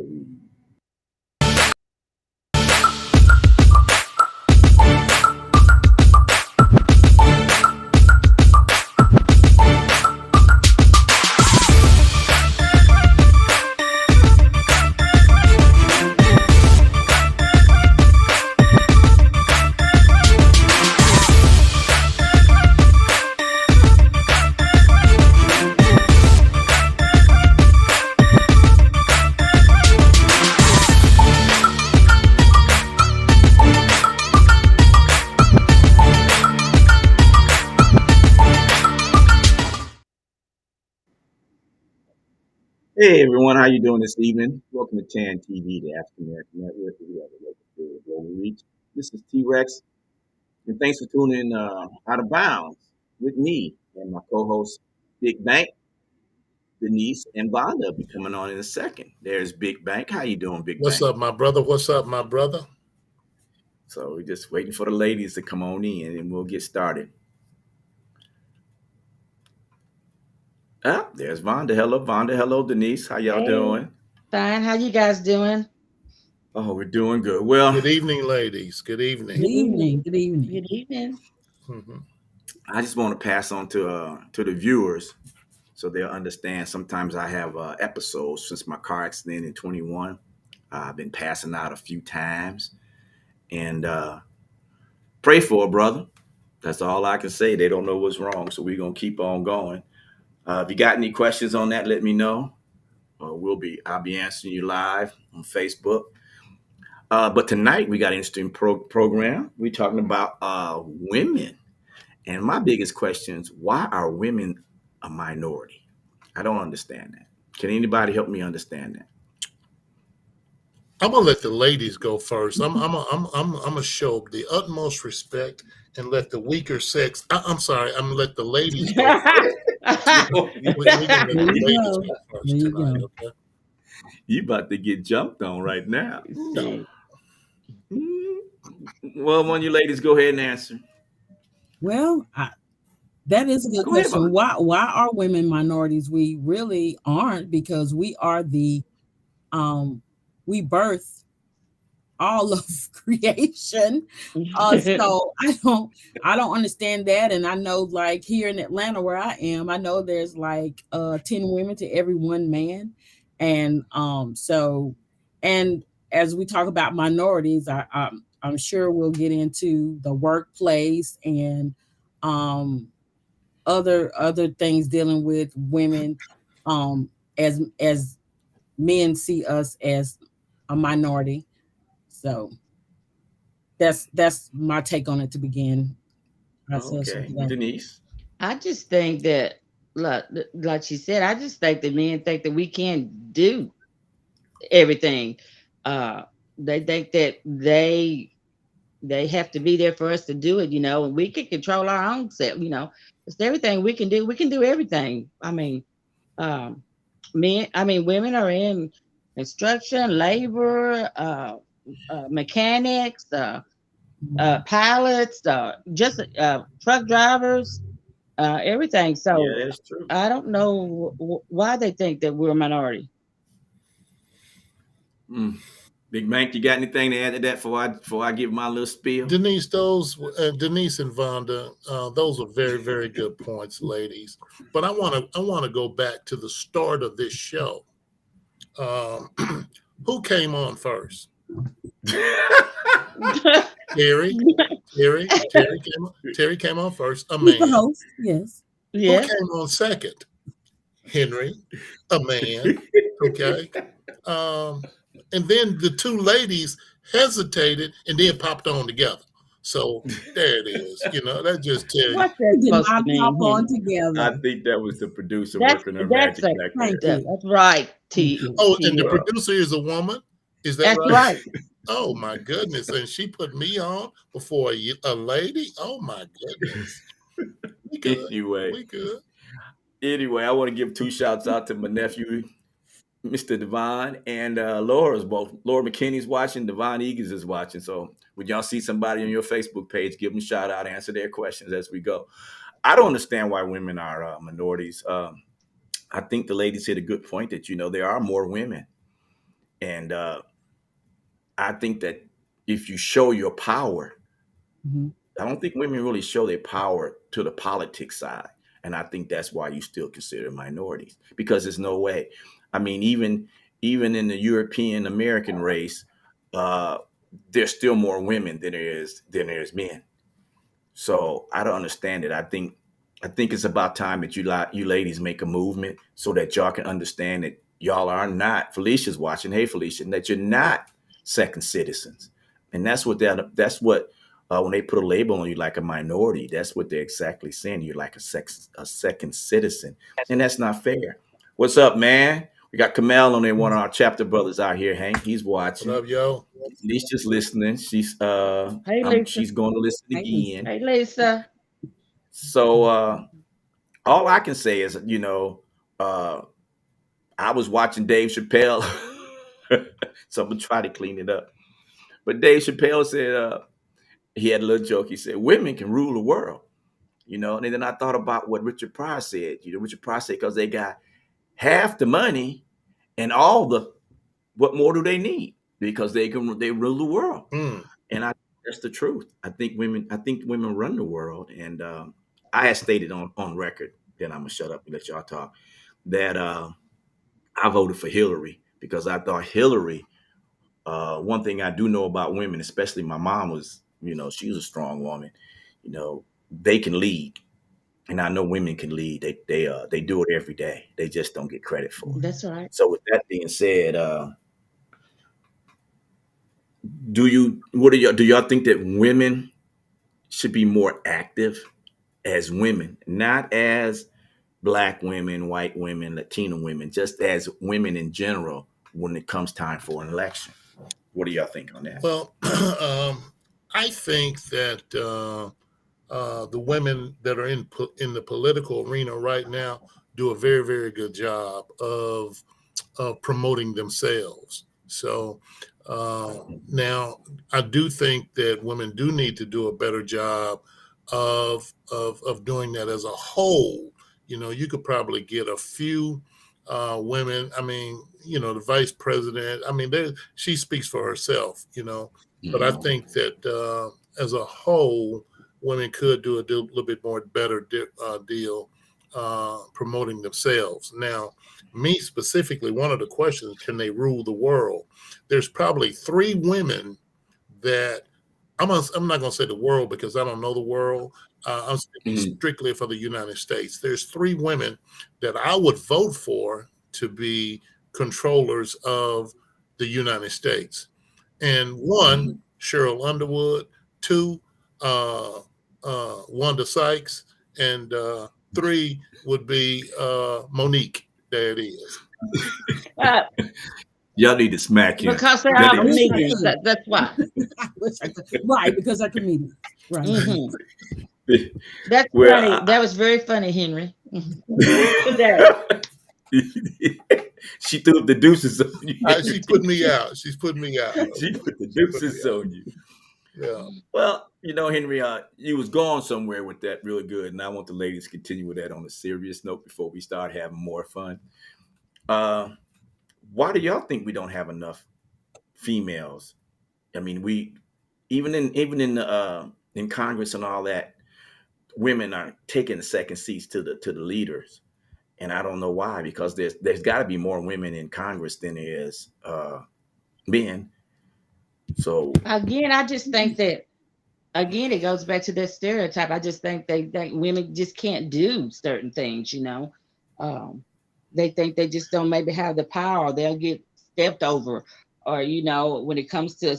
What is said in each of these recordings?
believe. Hey everyone, how you doing this evening? Welcome to TAN TV, the African American Network. We have a local story of global reach. This is T-Rex, and thanks for tuning in Out of Bounds with me and my co-host Big Bank, Denise, and Vonda will be coming on in a second. There's Big Bank. How you doing, Big What's Bank? up, my brother? What's up, my brother? So we're just waiting for the ladies to come on in, and we'll get started. Ah, there's Vonda. Hello, Vonda. Hello, Denise. How y'all Hey, doing? fine. How you guys doing? Oh, we're doing good. Well, Good evening, ladies. Good Good evening. evening. Good evening. Good evening. Mhm. I just want to pass on to the viewers so they'll understand. Sometimes I have episodes since my car accident in 21. I've been passing out a few times, and pray for a brother. That's all I can say. They don't know what's wrong, so we're gonna keep on going. If you got any questions on that, let me know. I'll be answering you live on Facebook. But tonight we got an interesting program. We're talking about women. And my biggest question is, why are women a minority? I don't understand that. Can anybody help me understand that? I'm gonna let the ladies go first. I'm gonna show the utmost respect and let the weaker sex. I'm sorry. I'm gonna let the ladies go first. We're gonna let There the you ladies go. go There first you tonight. go. Okay? You about to get jumped on right now. No. See, Mm. Well, one of you ladies go ahead and answer. Well, that is a good Go ahead, question. Vaughn. Why are women minorities? We really aren't, because we are the we birth all of creation. So I don't understand that. And I know, like, here in Atlanta where I am, I know there's like 10 women to every one man. And and as we talk about minorities, I'm sure we'll get into the workplace and um other things dealing with women, as men see us as a minority. So that's my take on it to begin our session Okay, today. Denise. I just think that, like she said, I just think that men think that we can do everything. Uh, they think that they have to be there for us to do it, and we can control our own self. It's everything we can do. We can do everything. Um, women are in construction, labor, mechanics, pilots, just truck drivers, everything. Yeah, So that's true. I don't know why they think that we're a minority. Mm. Big Bank, you got anything to add to that before I give my little spiel? Denise, Denise and Vonda, those are very, very good points, ladies. But I want to go back to the start of this show. Um, who came on first? Terry. Terry came on first. A He's the man. host, yes. Who Yeah. came on second? Henry. A man. Okay. And then the two ladies hesitated and then popped on together. So there it is. That just tell you. What's that We did supposed to not pop mean, on Henry? I together. think that was the producer That's working her that's magic a back Thank there. you. that's right. Thank T you. Oh, and the T. Well, producer is a woman. Is that That's right? right. Oh my goodness! And she put me on before a lady. Oh my goodness! We good. anyway, We good. I want to give two shouts out to my nephew, Mr. Devon, and Laura's both. Laura McKinney's watching, Devon Eagles is watching. So when y'all see somebody on your Facebook page, give them a shout out, answer their questions as we go. I don't understand why women are minorities. I think the ladies hit a good point that there are more women, And I think that if you show your power, Mhm. I don't think women really show their power to the politics side. And I think that's why you still consider minorities, because there's no way. I mean, even in the European American race, uh, there's still more women than there is men. So I don't understand it. I think it's about time that you ladies make a movement so that y'all can understand that y'all are not. Felicia's watching. Hey, Felicia, that you're not second citizens, and that's what when they put a label on you like a minority, that's what they're exactly saying. You're like a second citizen, and that's not fair. What's up, man? We got Kamal on there, one of our chapter brothers out here. Hank, he's What watching. up, yo? Felicia's listening. Hey, Lisa. She's going to listen Hey, Lisa. again. Hey, Lisa. So all I can say is, uh, I was watching Dave Chappelle, so I'm gonna try to clean it up. But Dave Chappelle said he had a little joke. He said, "Women can rule the world," And then I thought about what Richard Pryor said. Richard Pryor said because they got half the money and all the what more do they need? Because they rule the world. Mm. And that's the truth. I think women run the world. And I had stated on record, then I'm gonna shut up and let y'all talk, that I voted for Hillary because I thought Hillary. One thing I do know about women, especially my mom, was she was a strong woman. They can lead, and I know women can lead. They do it every day. They just don't get credit for it. That's right. So with that being said, do y'all think that women should be more active as women, not as black women, white women, Latino women, just as women in general when it comes time for an election? What do y'all think on that? Well, I think that the women that are in the political arena right now do a very, very good job of promoting themselves. So now I do think that women do need to do a better job of doing that as a whole. You could probably get a few women. I mean, the vice president. I mean, she speaks for herself. But I Mhm. think that as a whole, women could do a little bit more better deal promoting themselves. Now, me specifically, one of the questions: can they rule the world? There's probably three women that I'm not going to say the world because I don't know the world. I'm speaking Mhm. strictly for the United States. There's three women that I would vote for to be controllers of the United States. And one, Mhm. Cheryl Underwood. Two, uh, Wanda Sykes. And three would be Monique. There it is. Uh, Y'all need to smack him. because they're Y'all all I need to wish I smack comedians. could. That's why. I wish I could. Right, because they're comedians. Right. Hmm. him. That's Well, funny. That was very funny, Henry. Today. she threw the deuces on you. She put me out. She's put me out. She put the She put me deuces out. on you. Yeah. Well, Henry, you was going somewhere with that really good, and I want the ladies to continue with that on a serious note before we start having more fun. Uh, why do y'all think we don't have enough females? I mean, we even in Congress and all that, women are taking the second seats to the leaders, and I don't know why. Because there's got to be more women in Congress than there is men. So, Again, I just think that again it goes back to that stereotype. I just think they think women just can't do certain things. Um, they think they just don't maybe have the power. They'll get stepped over, or when it comes to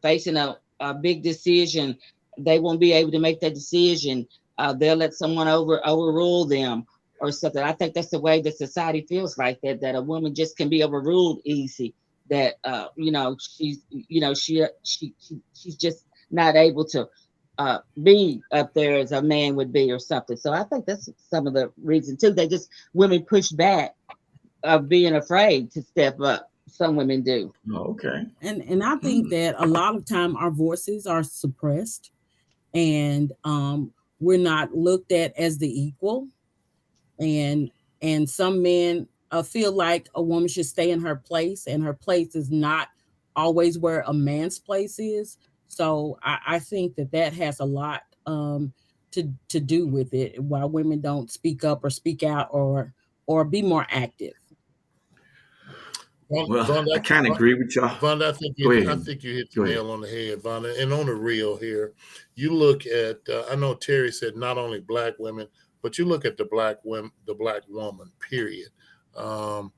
facing a big decision, they won't be able to make that decision. They'll let someone overrule them or something. I think that's the way that society feels like that a woman just can be overruled easy. That she's just not able to be up there as a man would be or something. So I think that's some of the reason too. They just women push back of being afraid to step up. Some women do. okay. And I think Hmm. that a lot of time our voices are suppressed, and we're not looked at as the equal, and some men feel like a woman should stay in her place, and her place is not always where a man's place is. So I think that that has a lot to do with it. Why women don't speak up or speak out or be more active. Well, Vonda, I kind of agree with y'all. Vonda, Go I ahead. think you hit the Go ahead. nail on the head, Vonda. And on the real here, you look at. I know Terry said not only black women, but you look at the black woman. Period. Um,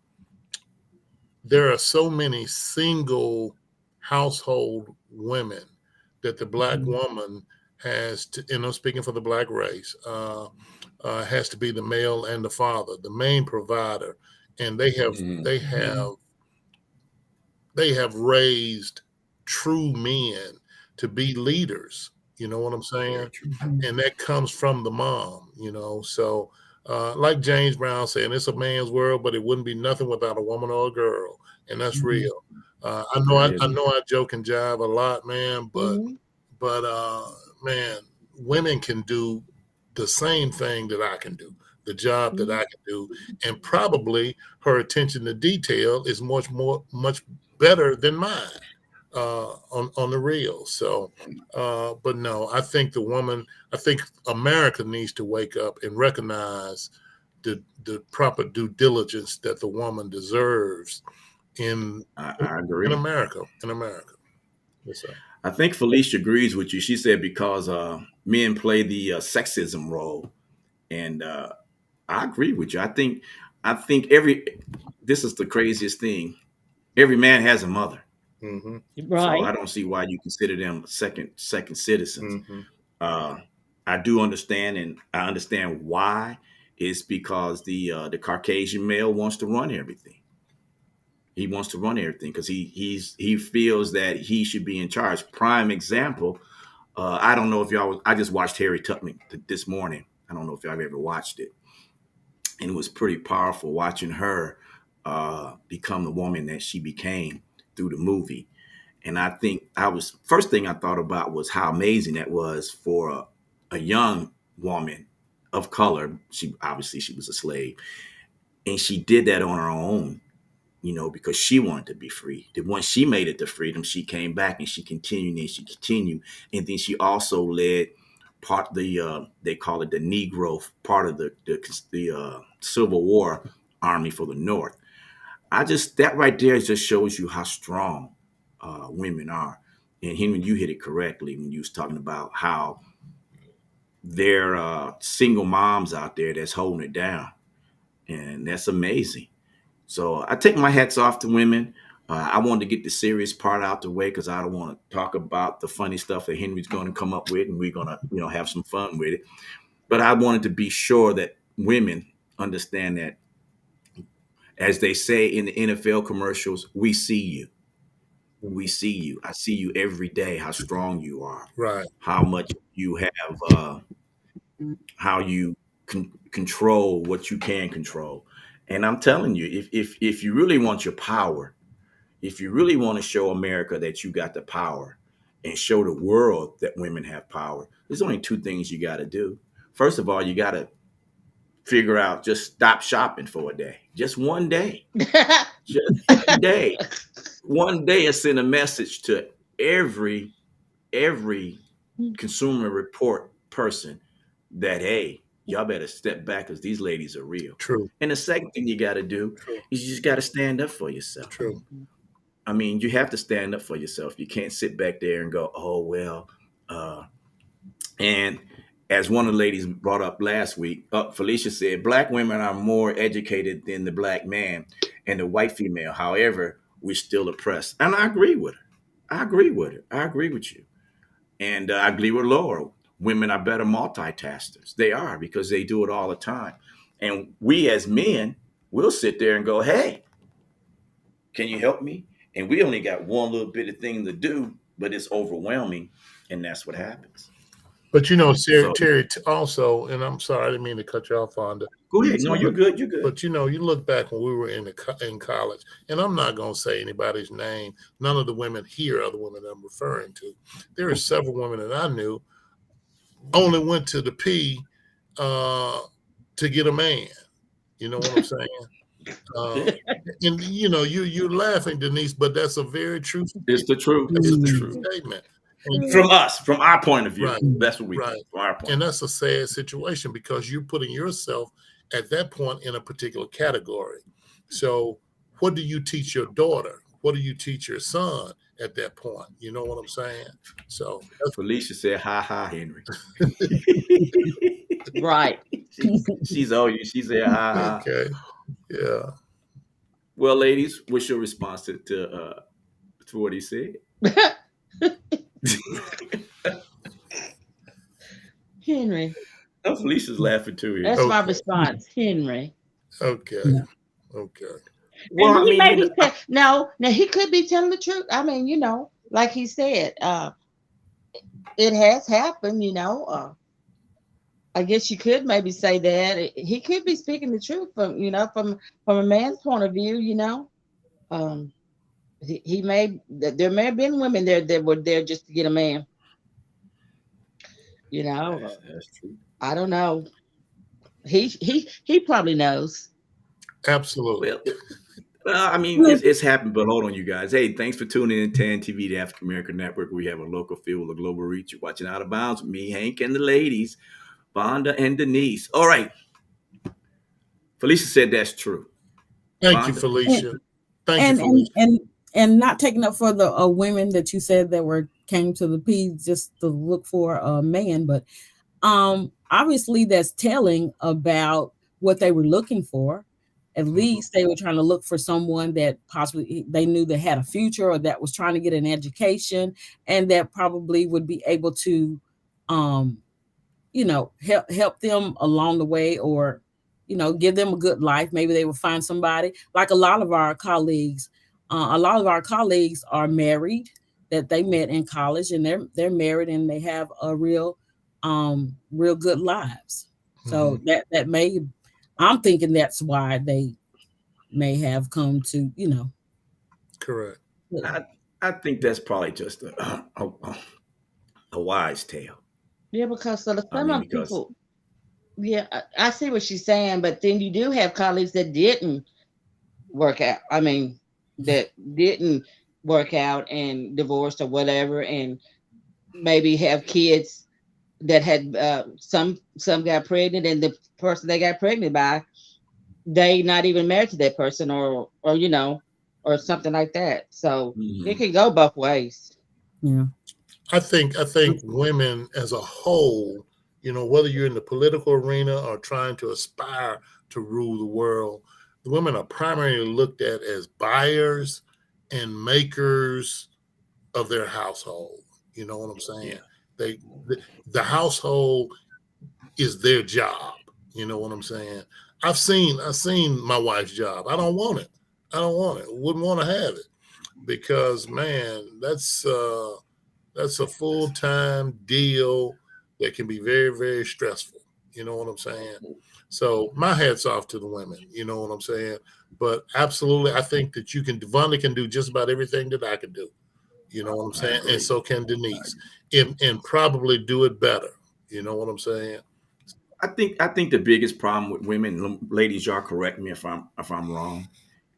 there are so many single household women that the black Mhm. woman has to, and I'm speaking for the black race, has to be the male and the father, the main provider, and Mhm. they Mhm. have they have raised true men to be leaders. You know what I'm saying? Very true. Mhm. And that comes from the mom. So like James Brown saying, it's a man's world, but it wouldn't be nothing without a woman or a girl, and that's Mhm. real. That is. I know I joke and jive a lot, man, Mhm. but man, women can do the same thing that I can do, the job that Mhm. I can do, and probably her attention to detail is much better than mine on the real. So, but no, I think America needs to wake up and recognize the proper due diligence that the woman deserves in I agree. In America. Yes, sir. I think Felicia agrees with you. She said because men play the sexism role, and I agree with you. I think every this is the craziest thing. Every man has a mother, Mm-hmm. so Right. I don't see why you consider them second citizens. Mm-hmm. Uh, I do understand, and I understand why. It's because the Caucasian male wants to run everything. He wants to run everything because he feels that he should be in charge. Prime example. I don't know if y'all. I just watched Harry Tubman this morning. I don't know if y'all ever watched it, and it was pretty powerful watching her become the woman that she became through the movie. And I think I was first thing I thought about was how amazing that was for a young woman of color. She obviously she was a slave, and she did that on her own, because she wanted to be free. That once she made it to freedom, she came back and she continued and she continued, and then she also led part the they call it the Negro part of the Civil War army for the North. I just that right there just shows you how strong women are. And Henry, you hit it correctly when you was talking about how there are single moms out there that's holding it down, and that's amazing. So I take my hats off to women. I wanted to get the serious part out the way because I don't want to talk about the funny stuff that Henry's going to come up with, and we're going to, have some fun with it. But I wanted to be sure that women understand that, as they say in the NFL commercials, we see you. We see you. I see you every day. How strong you are. Right. How much you have. How you control what you can control. And I'm telling you, if you really want your power, if you really want to show America that you got the power and show the world that women have power, there's only two things you got to do. First of all, you got to figure out just stop shopping for a day, just one day, just one day, one day, and send a message to every consumer report person that hey, y'all better step back because these ladies are real. True. And the second thing you got to do True. is you just got to stand up for yourself. True. I mean, you have to stand up for yourself. You can't sit back there and go, "Oh well." And as one of the ladies brought up last week, Felicia said, "Black women are more educated than the black man and the white female. However, we're still oppressed." And I agree with her. I agree with her. I agree with you. And I agree with Laura. Women are better multitaskers. They are because they do it all the time. And we as men, we'll sit there and go, "Hey, can you help me?" And we only got one little bit of thing to do, but it's overwhelming, and that's what happens. But So Terry, also, and I'm sorry, I didn't mean to cut you off, Fonda. go ahead. No, you're But good. You're good. you look back when we were in college, and I'm not going to say anybody's name. None of the women here are the women I'm referring to. There are several women that I knew only went to the P uh, to get a man. You know what I'm saying? Uh, and you're laughing, Denise, but that's a very true It's the truth. that's a It's the true truth. statement. And, From us, from our point of view. right, That's what we right. think, from our point. And that's a sad situation because you're putting yourself at that point in a particular category. So, what do you teach your daughter? What do you teach your son at that point? You know what I'm saying? So, Felicia said, "Ha ha, Henry." Right. She's all you. She said, "Ha ha." okay, yeah. Well, ladies, what's your response to what he said? Henry. Oh, Felicia's laughing too here. That's my Okay, response, Henry. okay, Yeah. okay. Well, And I he mean, may be no, now he could be telling the truth. I mean, like he said, it has happened. I guess you could maybe say that he could be speaking the truth from a man's point of view. Um, he may there may have been women there that were there just to get a man. You know, that's true. I don't know. He probably knows. Absolutely. Well, I mean, it's happened, but hold on, you guys. Hey, thanks for tuning in to TAN TV, the African American Network. We have a local feel with a global reach. You're watching Out of Bounds with me, Hank, and the ladies, Vonda and Denise. All right. Felicia said that's true. Thank you, Vonda? Felicia. Thank and you, Felicia. and not taking up for the women that you said that came to the P just to look for a man, but obviously that's telling about what they were looking for. At least they were trying to look for someone that possibly they knew that had a future or that was trying to get an education and that probably would be able to help them along the way, or give them a good life. Maybe they will find somebody like a lot of our colleagues. A lot of our colleagues are married, that they met in college, and they're married and they have a real good lives. So that may, I'm thinking that's why they may have come to Correct. I think that's probably just a wise tale. Yeah, because some I mean, of because people. Yeah, I see what she's saying, but then you do have colleagues that didn't work out. I mean, that didn't work out and divorced or whatever, and maybe have kids that had some got pregnant, and the person they got pregnant by, they not even married to that person, or something like that. So it can go both ways. Yeah. I think women as a whole, whether you're in the political arena or trying to aspire to rule the world, the women are primarily looked at as buyers and makers of their household. You know what I'm saying? Yeah. The household is their job. You know what I'm saying? I've seen my wife's job. I don't want it. Wouldn't want to have it because, man, that's a full-time deal that can be very, very stressful. You know what I'm saying? So my hat's off to the women. You know what I'm saying? But absolutely, I think that Vonda can do just about everything that I can do. You know what I'm saying? And so can Denise, and probably do it better. You know what I'm saying? I think the biggest problem with women, ladies, y'all correct me if I'm wrong,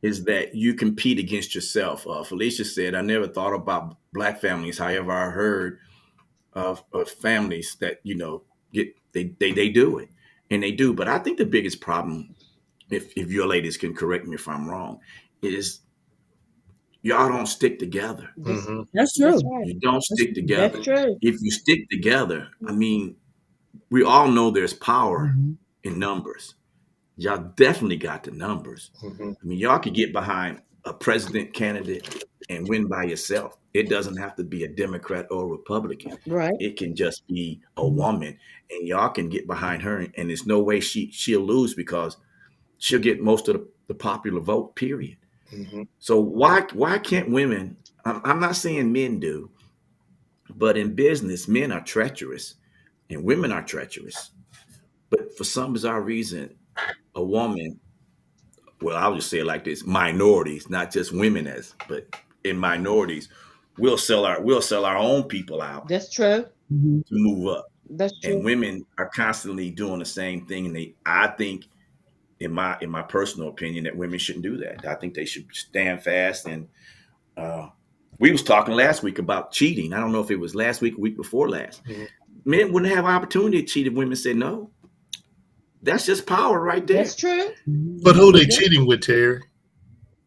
is that you compete against yourself. Felicia said, "I never thought about black families. However, I heard of families that get they do it, and they do." But I think the biggest problem, if your ladies can correct me if I'm wrong, is y'all don't stick together. That's true. That's right. You don't stick That's together. true. If you stick together, I mean, we all know there's power Mhm. in numbers. Y'all definitely got the numbers. Mm-hmm. I mean, y'all could get behind a president candidate and win by yourself. It doesn't have to be a Democrat or a Republican. Right. It can just be a woman, and y'all can get behind her, and there's no way she'll lose because she'll get most of the popular vote. Period. Mm-hmm. So why can't women? I'm not saying men do, but in business, men are treacherous, and women are treacherous. But for some bizarre reason, a woman, well, I'll just say it like this: minorities, not just women, but in minorities, we'll sell our own people out That's true. Mhm. to move up. That's And true. women are constantly doing the same thing, and I think in my personal opinion, that women shouldn't do that. I think they should stand fast. And uh, we was talking last week about cheating. I don't know if it was last week, or week before last. Mhm. Men wouldn't have opportunity to cheat if women said no. That's just power right That's there. true. But who they Yeah. cheating with, Terry?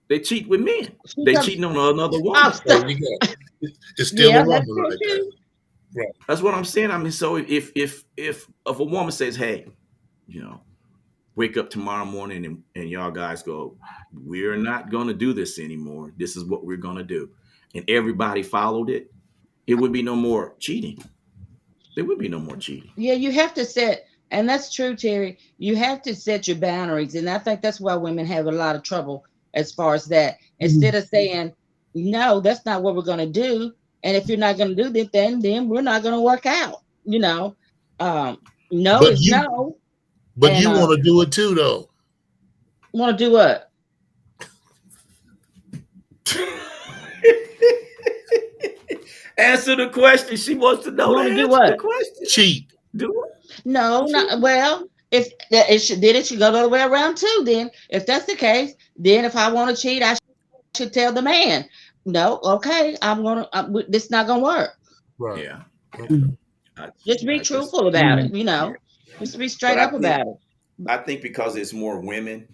They cheat with men. She They comes. cheating on another Oh, woman. There stop. you go. It's still a Yeah, that's woman true right there. too. Right. That's what I'm saying. I mean, so if a woman says, "Hey, you know, wake up tomorrow morning and y'all guys go, we're not going to do this anymore. This is what we're going to do," and everybody followed it, it would be no more cheating. There would be no more cheating. Yeah, you have to set, and that's true, Terry. You have to set your boundaries, and I think that's why women have a lot of trouble as far as that. Instead of saying, "No, that's not what we're going to do," and if you're not going to do that, then we're not going to work out. You know, um, no But is you no, but and you want to do it too, though. want to do what? Answer the question. She wants to know the Want to do answer to the what? question. Cheat. Do No, it. not well. If it should, then it should go the other way around too. Then, if that's the case, then if I want to cheat, I should tell the man, "No, okay, I'm gonna. This not gonna work." Right. Yeah, yeah. Okay. I, Just be I just truthful about it. yeah. Just be But straight up about it. I think because there's more women,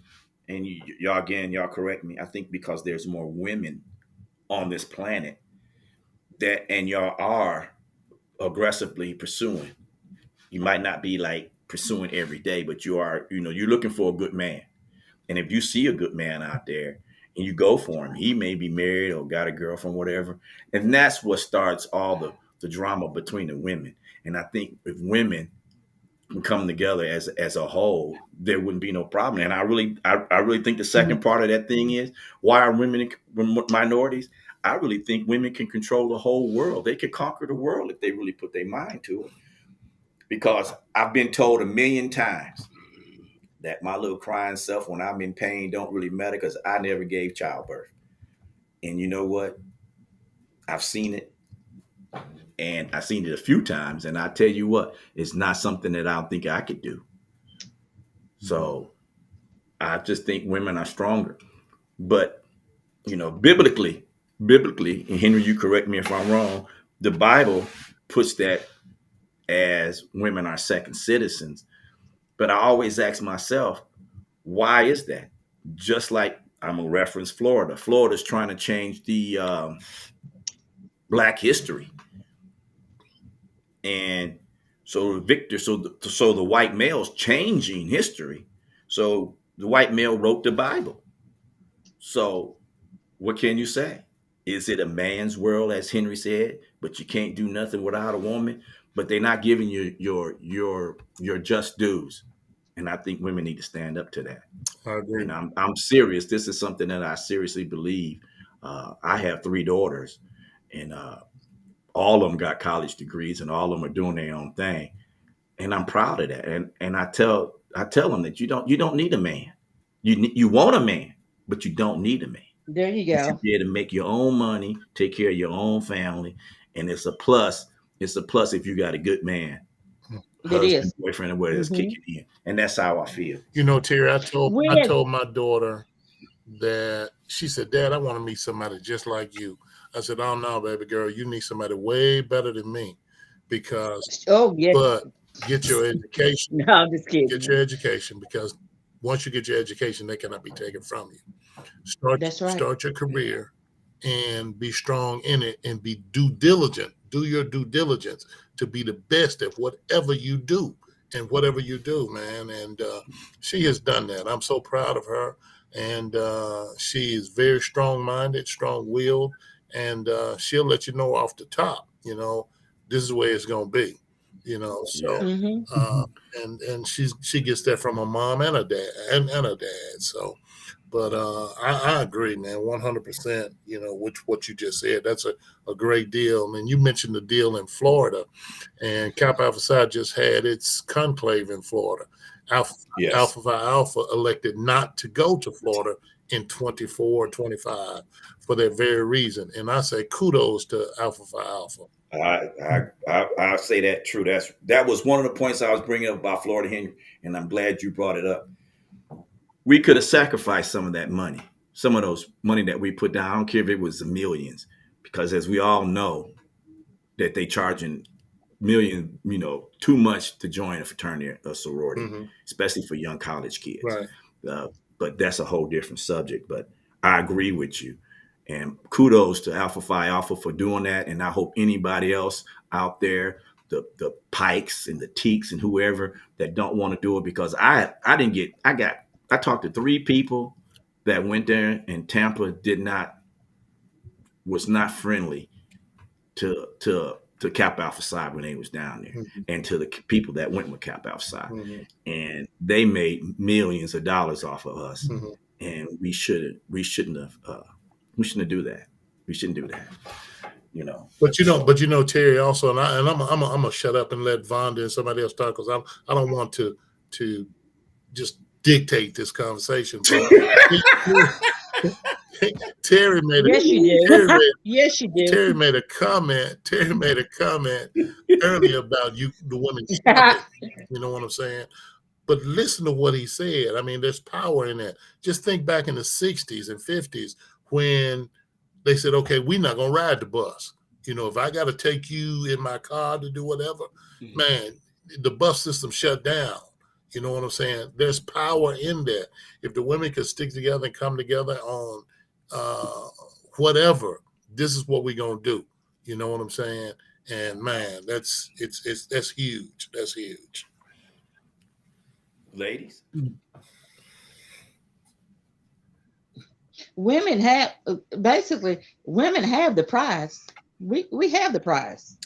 and y'all again, y'all correct me. I think because there's more women on this planet that, and y'all are aggressively pursuing. You might not be like pursuing every day, but you are. You're looking for a good man. And if you see a good man out there and you go for him, he may be married or got a girlfriend, whatever. And that's what starts all the drama between the women. And I think if women can come together as a whole, there wouldn't be no problem. And I really think the second part of that thing is, why are women minorities? I really think women can control the whole world. They could conquer the world if they really put their mind to it. Because I've been told a million times that my little crying self when I'm in pain don't really matter because I never gave childbirth. And you know what? I've seen it, and I've seen it a few times. And I tell you what, it's not something that I don't think I could do. So I just think women are stronger. But biblically, and Henry, you correct me if I'm wrong, the Bible puts that as women are second citizens. But I always ask myself, why is that? Just like I'm gonna reference Florida. Florida's trying to change the Black history, and so Victor, so the white male's changing history. So the white male wrote the Bible. So what can you say? Is it a man's world, as Henry said? But you can't do nothing without a woman. But they're not giving you your just dues, and I think women need to stand up to that. I agree. And I'm serious. This is something that I seriously believe. I have three daughters, and all of them got college degrees, and all of them are doing their own thing. And I'm proud of that. And I tell them that you don't need a man. You want a man, but you don't need a man. There you You should go. be able to make your own money, take care of your own family, and it's a plus. It's a plus if you got a good man, It husband, is. boyfriend, or whatever that's Mm-hmm. kicking in, and that's how I feel. Terry, I When told my daughter that she said, "Dad, I want to meet somebody just like you." I said, "Oh no, baby girl, you need somebody way better than me, because oh yeah, but get your education, no, I'm just get kidding. your education, because once you get your education, they cannot be taken from you. Start That's right. start your career and be strong in it, and be due diligent. Do your due diligence to be the best at whatever you do, and whatever you do, man." And she has done that. I'm so proud of her. And she is very strong minded, strong willed, and she'll let you know off the top, this is the way it's going to be, Yeah. so. Mm-hmm. Uh, and she gets that from her mom and her dad, and her dad. So, but I agree, man, 100%. Which what you just said, that's a great deal. And you mentioned the deal in Florida, and Kappa Alpha Psi just had its conclave in Florida. Alpha Yes. Alpha Phi Alpha elected not to go to Florida in 24 or 25 for that very reason. And I say kudos to Alpha Phi Alpha. I say that true. That was one of the points I was bringing up about Florida, Henry, and I'm glad you brought it up. we could have sacrificed some of that money, some of those money that we put down. I don't care if it was the millions, because as we all know, that they charging million, too much to join a fraternity or sorority, Mm-hmm. especially for young college kids. Right. But that's a whole different subject. But I agree with you. And kudos to Alpha Phi Alpha for doing that. And I hope anybody else out there, the Pikes and the Teeks and whoever that don't want to do it, because I talked to 3 people that went there, and Tampa was not friendly to Cap Alpha Psi when they was down there, Mm-hmm. and to the people that went with Cap Alpha Psi, Mm-hmm. and they made millions of dollars off of us, Mm-hmm. and we shouldn't have do that. We shouldn't do that. But Terry also, and I'm gonna shut up and let Vonda and somebody else talk, because I don't want to just dictate this conversation. But Terry made Yes, you do. Yes, you do. Terry made a comment earlier about the women stopping. You know what I'm saying? But listen to what he said. I mean, there's power in that. Just think back in the 60s and 50s when they said, okay, we're not going to ride the bus. If I got to take you in my car to do whatever, man, the bus system shut down. You know what I'm saying? There's power in that. If the women could stick together and come together on whatever, this is what we're going to do. You know what I'm saying? And man, that's huge. That's huge. Ladies, women have women have the prize. We have the prize.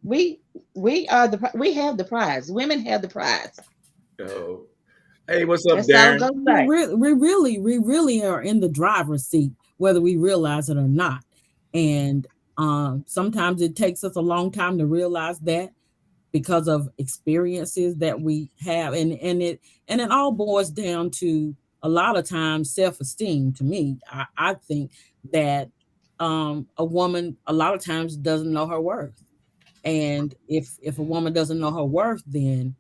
We have the prize. Women have the prize. oh, hey, what's up, That's all I'm Darren? gonna say. We really are in the driver's seat, whether we realize it or not. And sometimes it takes us a long time to realize that, because of experiences that we have, and it all boils down to a lot of times self-esteem. To me, I think that a woman a lot of times doesn't know her worth, and if a woman doesn't know her worth, then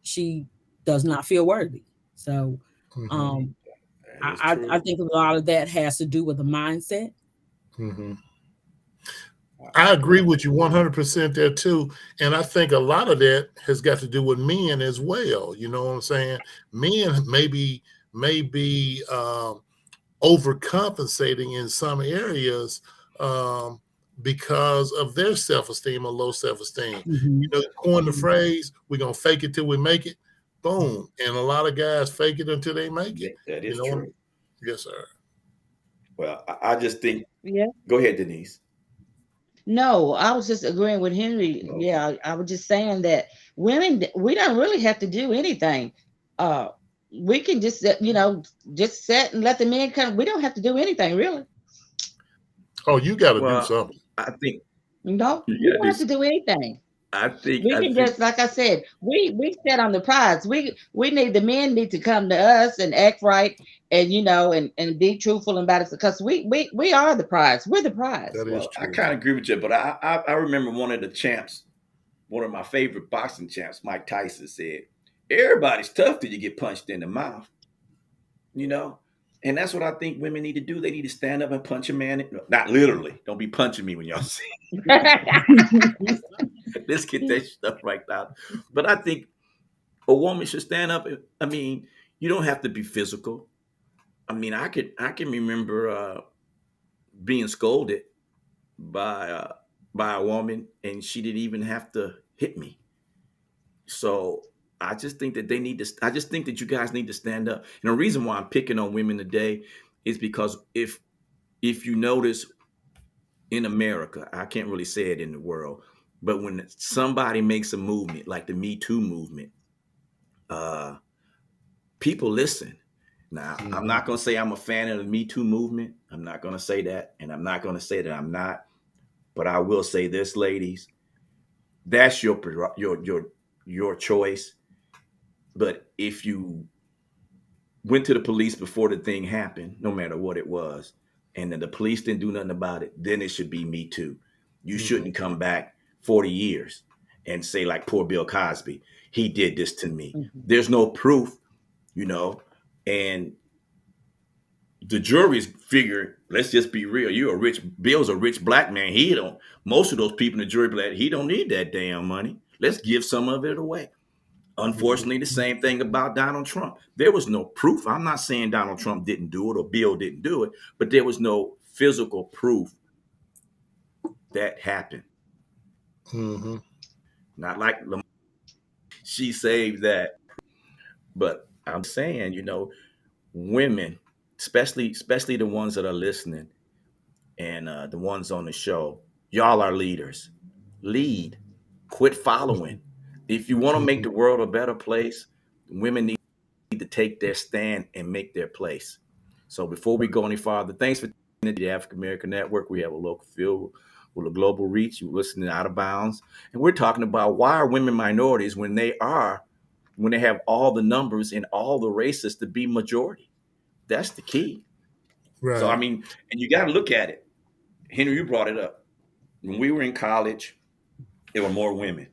she does not feel worthy. So I think a lot of that has to do with the mindset. Mm-hmm. I agree with you 100% there too. And I think a lot of that has got to do with men as well. You know what I'm saying? Men may be overcompensating in some areas because of their self-esteem or low self-esteem. Mm-hmm. Coin the phrase, we're going to fake it till we make it. Boom. And a lot of guys fake it until they make it. That is true. Yes, sir. Well, I just think. Yeah. Go ahead, Denise. No, I was just agreeing with Henry. Okay. Yeah, I was just saying that women, we don't really have to do anything. We can just, just sit and let the men come. We don't have to do anything, really. Oh, you got to do something. I think. No, you don't have to do anything. I think we can just, like I said, we set on the prize. The men need to come to us and act right, and and be truthful about it, because we are the prize. We're the prize. That is true. I kind of agree with you, but I remember one of the champs, one of my favorite boxing champs, Mike Tyson, said, "Everybody's tough till you get punched in the mouth." And that's what I think women need to do. They need to stand up and punch a man. Not literally. Don't be punching me when y'all see. Let's get that stuff right now. But I think a woman should stand up. I mean, you don't have to be physical. I mean, I can remember being scolded by a woman, and she didn't even have to hit me. So I just think that you guys need to stand up. And the reason why I'm picking on women today is because if you notice in America, I can't really say it in the world, but when somebody makes a movement like the Me Too movement, people listen. Now, I'm not going to say I'm a fan of the Me Too movement. I'm not going to say that. And I'm not going to say that I'm not. But I will say this, ladies, that's your choice. But if you went to the police before the thing happened, no matter what it was, and then the police didn't do nothing about it, then it should be Me Too. You shouldn't come back 40 years and say, like poor Bill Cosby, he did this to me. There's no proof, and the jury's figure, let's just be real. Bill's a rich black man. He don't, most of those people in the jury, black, he don't need that damn money. Let's give some of it away. Unfortunately, the same thing about Donald Trump. There was no proof. I'm not saying Donald Trump didn't do it or Bill didn't do it, but there was no physical proof that happened. Mm-hmm. Not like she saved that, but I'm saying, women, especially the ones that are listening and the ones on the show, y'all are leaders. Lead. Quit following. If you want to make Mm-hmm. the world a better place, women need to take their stand and make their place. So before we go any farther, thanks for tuning to the African American Network. We have a local feel with a global reach. You're listening to Out of Bounds, and we're talking about why are women minorities when they have all the numbers in all the races to be majority. That's the key. So I Right. mean, and you got to look at it. Henry, you brought it up. When we were in college, there were more women.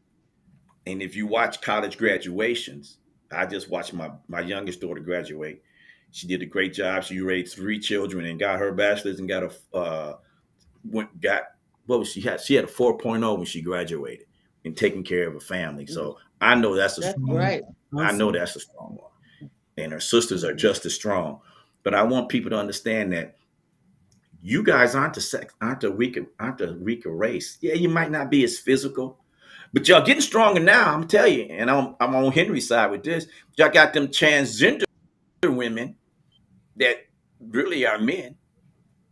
And if you watch college graduations, I just watched my youngest daughter graduate. She did a great job. She raised 3 children and got her bachelor's and got a got what was she had? She had a 4.0 when she graduated and taking care of a family. So I know that's a That's strong Mhm. right. one. I know Awesome. that's a strong one. And her sisters are just as strong. But I want people to understand that you guys aren't a weaker race. Yeah, you might not be as physical, but y'all getting stronger now. I'm telling you, and I'm on Henry's side with this. Y'all got them transgender women that really are men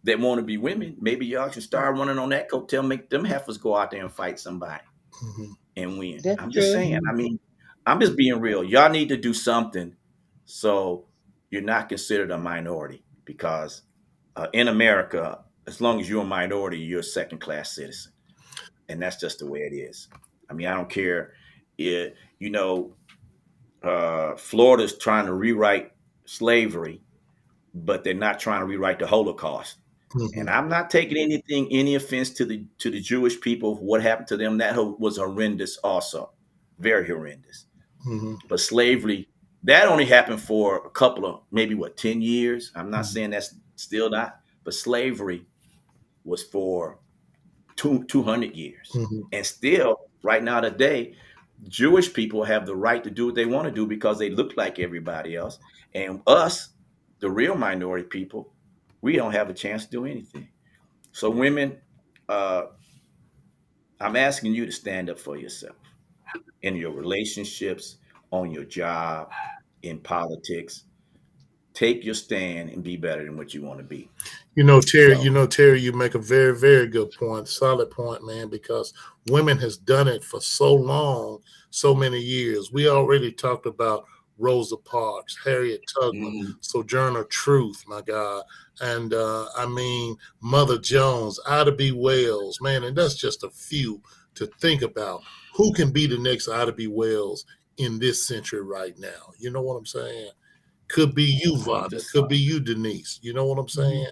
that want to be women. Maybe y'all should start running on that coattail. Make them heifers go out there and fight somebody Mm-hmm. and win. That's I'm just true. saying. I Mhm. mean, I'm just being real. Y'all need to do something so you're not considered a minority because in America, as long as you're a minority, you're a second class citizen, and that's just the way it is. I mean, I don't care. It, you know, Florida's trying to rewrite slavery, but they're not trying to rewrite the Holocaust. Mm-hmm. And I'm not taking any offense to the Jewish people. What happened to them? That was horrendous, also, very horrendous. Mm-hmm. But slavery that only happened for a couple of maybe 10 years. I'm not saying that's still not, but slavery was for 200 years, Mm-hmm. and still right now today Jewish people have the right to do what they want to do because they look like everybody else. And us, the real minority people, we don't have a chance to do anything. So, women, uh, I'm asking you to stand up for yourself in your relationships, on your job, in politics. Take your stand and be better than what you want to be. Terry, So, Terry, you make a very, very good point, solid point, man, because women has done it for so long, so many years. We already talked about Rosa Parks, Harriet Tubman, mhm, Sojourner Truth, my God, and I mean Mother Jones, Ida B. Wells, man, and that's just a few to think about. Who can be the next Ida B. Wells in this century right now? You know what I'm saying? Could be you, I'm Vonda. just Could be you, Denise. You know what I'm saying?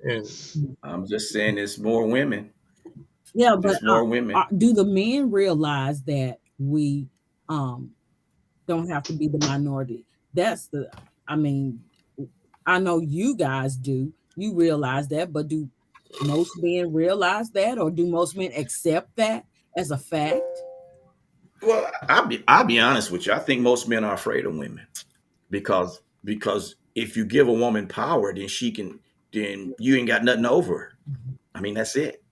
Mhm. And I'm just saying it's more women. Yeah, but There's more women. do the men realize that we um don't have to be the minority? That's the, I mean, I know you guys do. You realize that, but do most men realize that, or do most men accept that as a fact? Well, I'll be honest with you. I think most men are afraid of women because if you give a woman power, then you ain't got nothing over her. Mhm. I mean, that's it.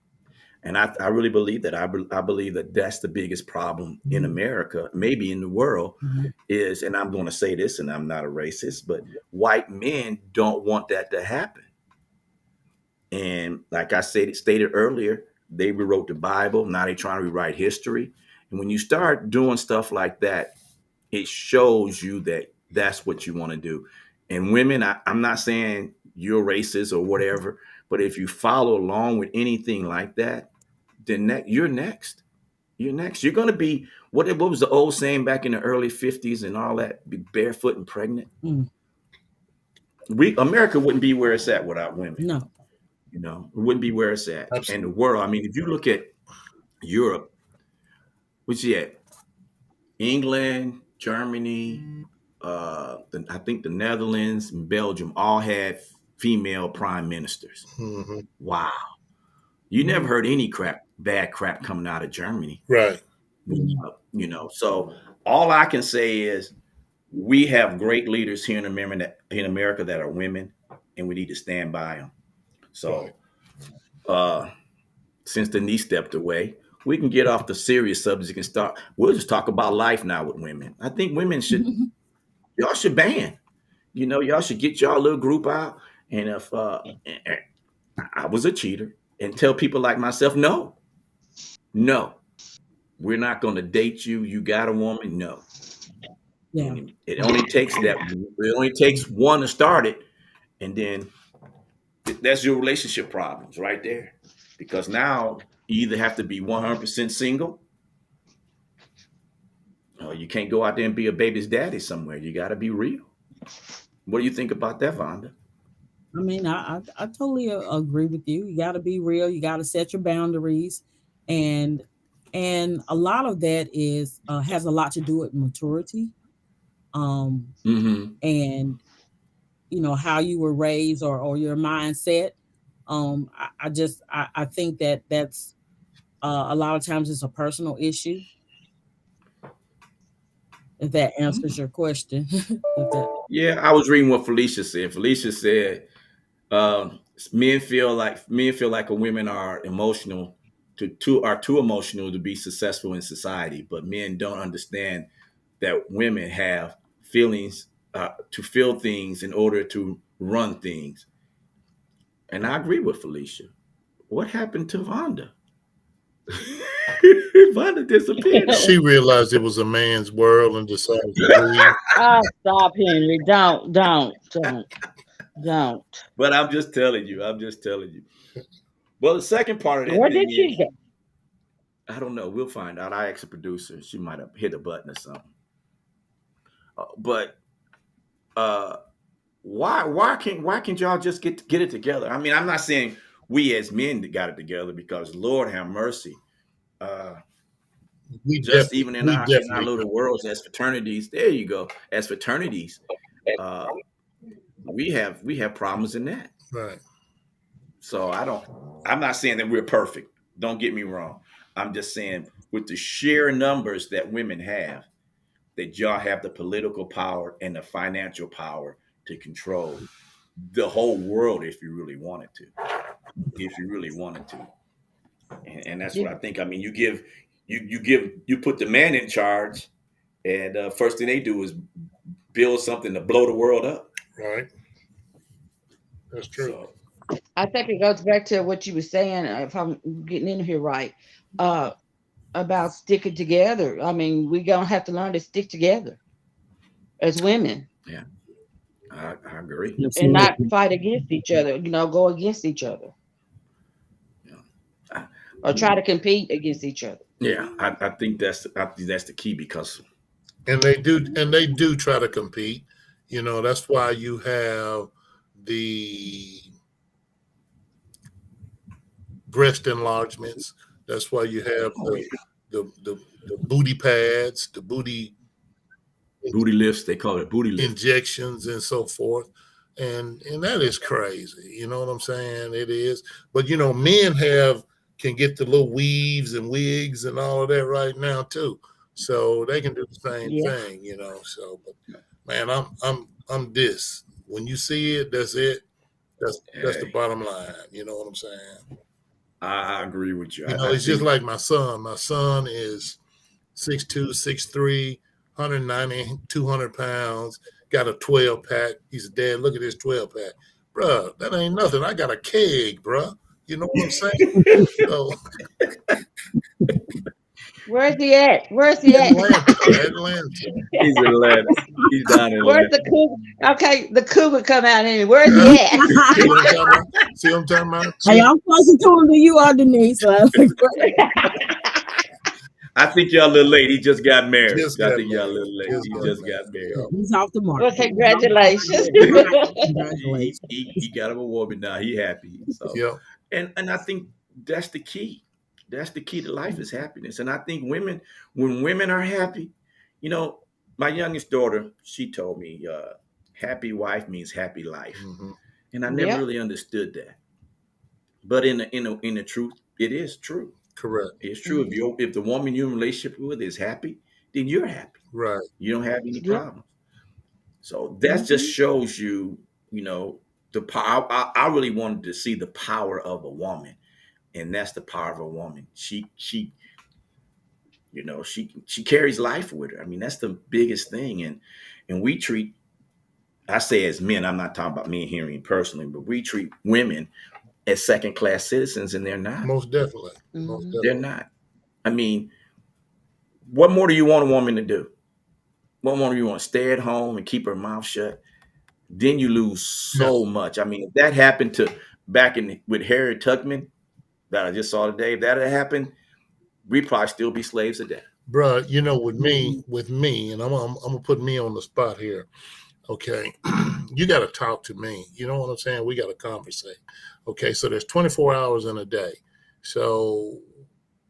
And I really believe that. I believe that that's the biggest problem in Mhm. America, maybe in the world, Mhm. is, and I'm going to say this, and I'm not a racist, but white men don't want that to happen. And like I said, stated earlier, they rewrote the Bible. Now they're trying to rewrite history. And when you start doing stuff like that, it shows you that that's what you want to do. And women, I'm not saying you're racist or whatever, but if you follow along with anything like that, then you're next. You're next. You're going to be what was the old saying back in the early 50s and all that? Be barefoot and pregnant. Mm. We America wouldn't be where it's at without women. No. It wouldn't be where it's at. And the absolutely. world. I mean, if you look at Europe, which yeah, England, Germany, I think the Netherlands and Belgium all had female prime ministers. Hmm. Wow. You never heard any bad crap coming out of Germany. Right. So all I can say is we have great leaders here in America that are women, and we need to stand by them. Right. So uh, since Denise stepped away, we can get off the serious subject and start. We'll just talk about life now with women. I think women y'all should ban. Y'all should get y'all little group out. And if I was a cheater, and tell people like myself, no, we're not going to date you. You got a woman, no. Yeah. And it only takes that. It only takes one to start it, and then that's your relationship problems right there. Because now you either have to be 100% single, or you can't go out there and be a baby's daddy somewhere. You got to be real. What do you think about that, Vonda? I mean, I totally agree with you. You got to be real. You got to set your boundaries, and a lot of that is has a lot to do with maturity, um, Mm-hmm. and how you were raised, or your mindset. I think that's a lot of times it's a personal issue. If that answers your question, if that. Yeah, I was reading what Felicia said. Felicia said men feel like women are emotional are too emotional to be successful in society, but men don't understand that women have feelings to feel things in order to run things. And I agree with Felicia. What happened to Vonda? Vonda disappeared on She realized it was a man's world and decided to leave. Oh, stop, Henry. Don't. But I'm just telling you. I'm just telling you. Well, the second part of that Where thing did she is, go? I don't know. We'll find out. I asked the producer. She might have hit a button or something. But uh, why can't y'all just get it together? I mean, I'm not saying we as men got it together, because Lord have mercy. Uh, just even in We our definitely do. little worlds as fraternities, there you go. As fraternities, uh, we have problems in that. Right. So I'm not saying that we're perfect. Don't get me wrong. I'm just saying with the sheer numbers that women have, that y'all have the political power and the financial power to control the whole world if you really wanted to. If you really wanted to. And that's what I think. I mean, you put the man in charge, and first thing they do is build something to blow the world up. Right. That's true. So I think it goes back to what you were saying, if I'm getting in here right, uh, about sticking together. I mean, we gonna have to learn to stick together as women yeah, I agree. and not Absolutely. fight against each other. Go against each other Yeah. I, or try to compete against each other. I think that's the key, because And they do try to compete. That's why you have the breast enlargements. That's why you have oh the yeah, the the, the booty pads, the booty booty lifts, they call it booty lifts. injections and so forth. And that is crazy. You know what I'm saying? It is. But men can get the little weaves and wigs and all of that right now too. So they can do the same Yeah. thing. So but man, I'm this. When you see it, that's it. That's the Hey, bottom line. You know what I'm saying? I agree with you. I It's just think like my son. My son is 6'2", 6'3", 190, 200 pounds, got a 12 pack. He said, Dad, look at this 12 pack. Bruh, that ain't nothing. I got a keg, bruh. You know what I'm saying? So Where's he at? Where's he at? Atlanta. he's in Atlanta. He's down in Where's Atlanta. the cougar? Okay, the cougar come out in. Where's he at? See what I'm talking about? See what I'm talking about? Hey, I'm closer to him than you are, Denise. So I think y'all a little late. He just got married. Just I got think y'all a married. little late. Just He got just got married. married. Yeah. he's off the Well, market. congratulations. Right. He, Congratulations. he got him a woman now. He happy. So Yeah. and I think that's the key. That's the key to life, is happiness. And I think when women are happy, you know, my youngest daughter, she told me, happy wife means happy life. Hmm. And I never Yep. really understood that. But in the truth, it is true. Correct. It's true. Mhm. If the woman you're in a relationship with is happy, then you're happy. Right. You don't have any Yep. problems. So that just Mhm. shows you, the power. I really wanted to see the power of a woman, and that's the power of a woman. She carries life with her. I mean, that's the biggest thing. And we treat, I say as men, I'm not talking about me and Henry personally, but we treat women as second class citizens, and they're not. Most definitely. Most Mhm. They're definitely. not. I mean, what more do you want a woman to do? What more do you want? Stay at home and keep her mouth shut? Then you lose Yeah. so much. I mean, if that happened to back in with Harriet Tubman that I just saw today, if that had happened, we'd probably still be slaves today. Bruh, you know, with me, Mhm. and I'm gonna put me on the spot here. Okay, you got to talk to me. You know what I'm saying? We got to conversate. Okay, so there's 24 hours in a day. So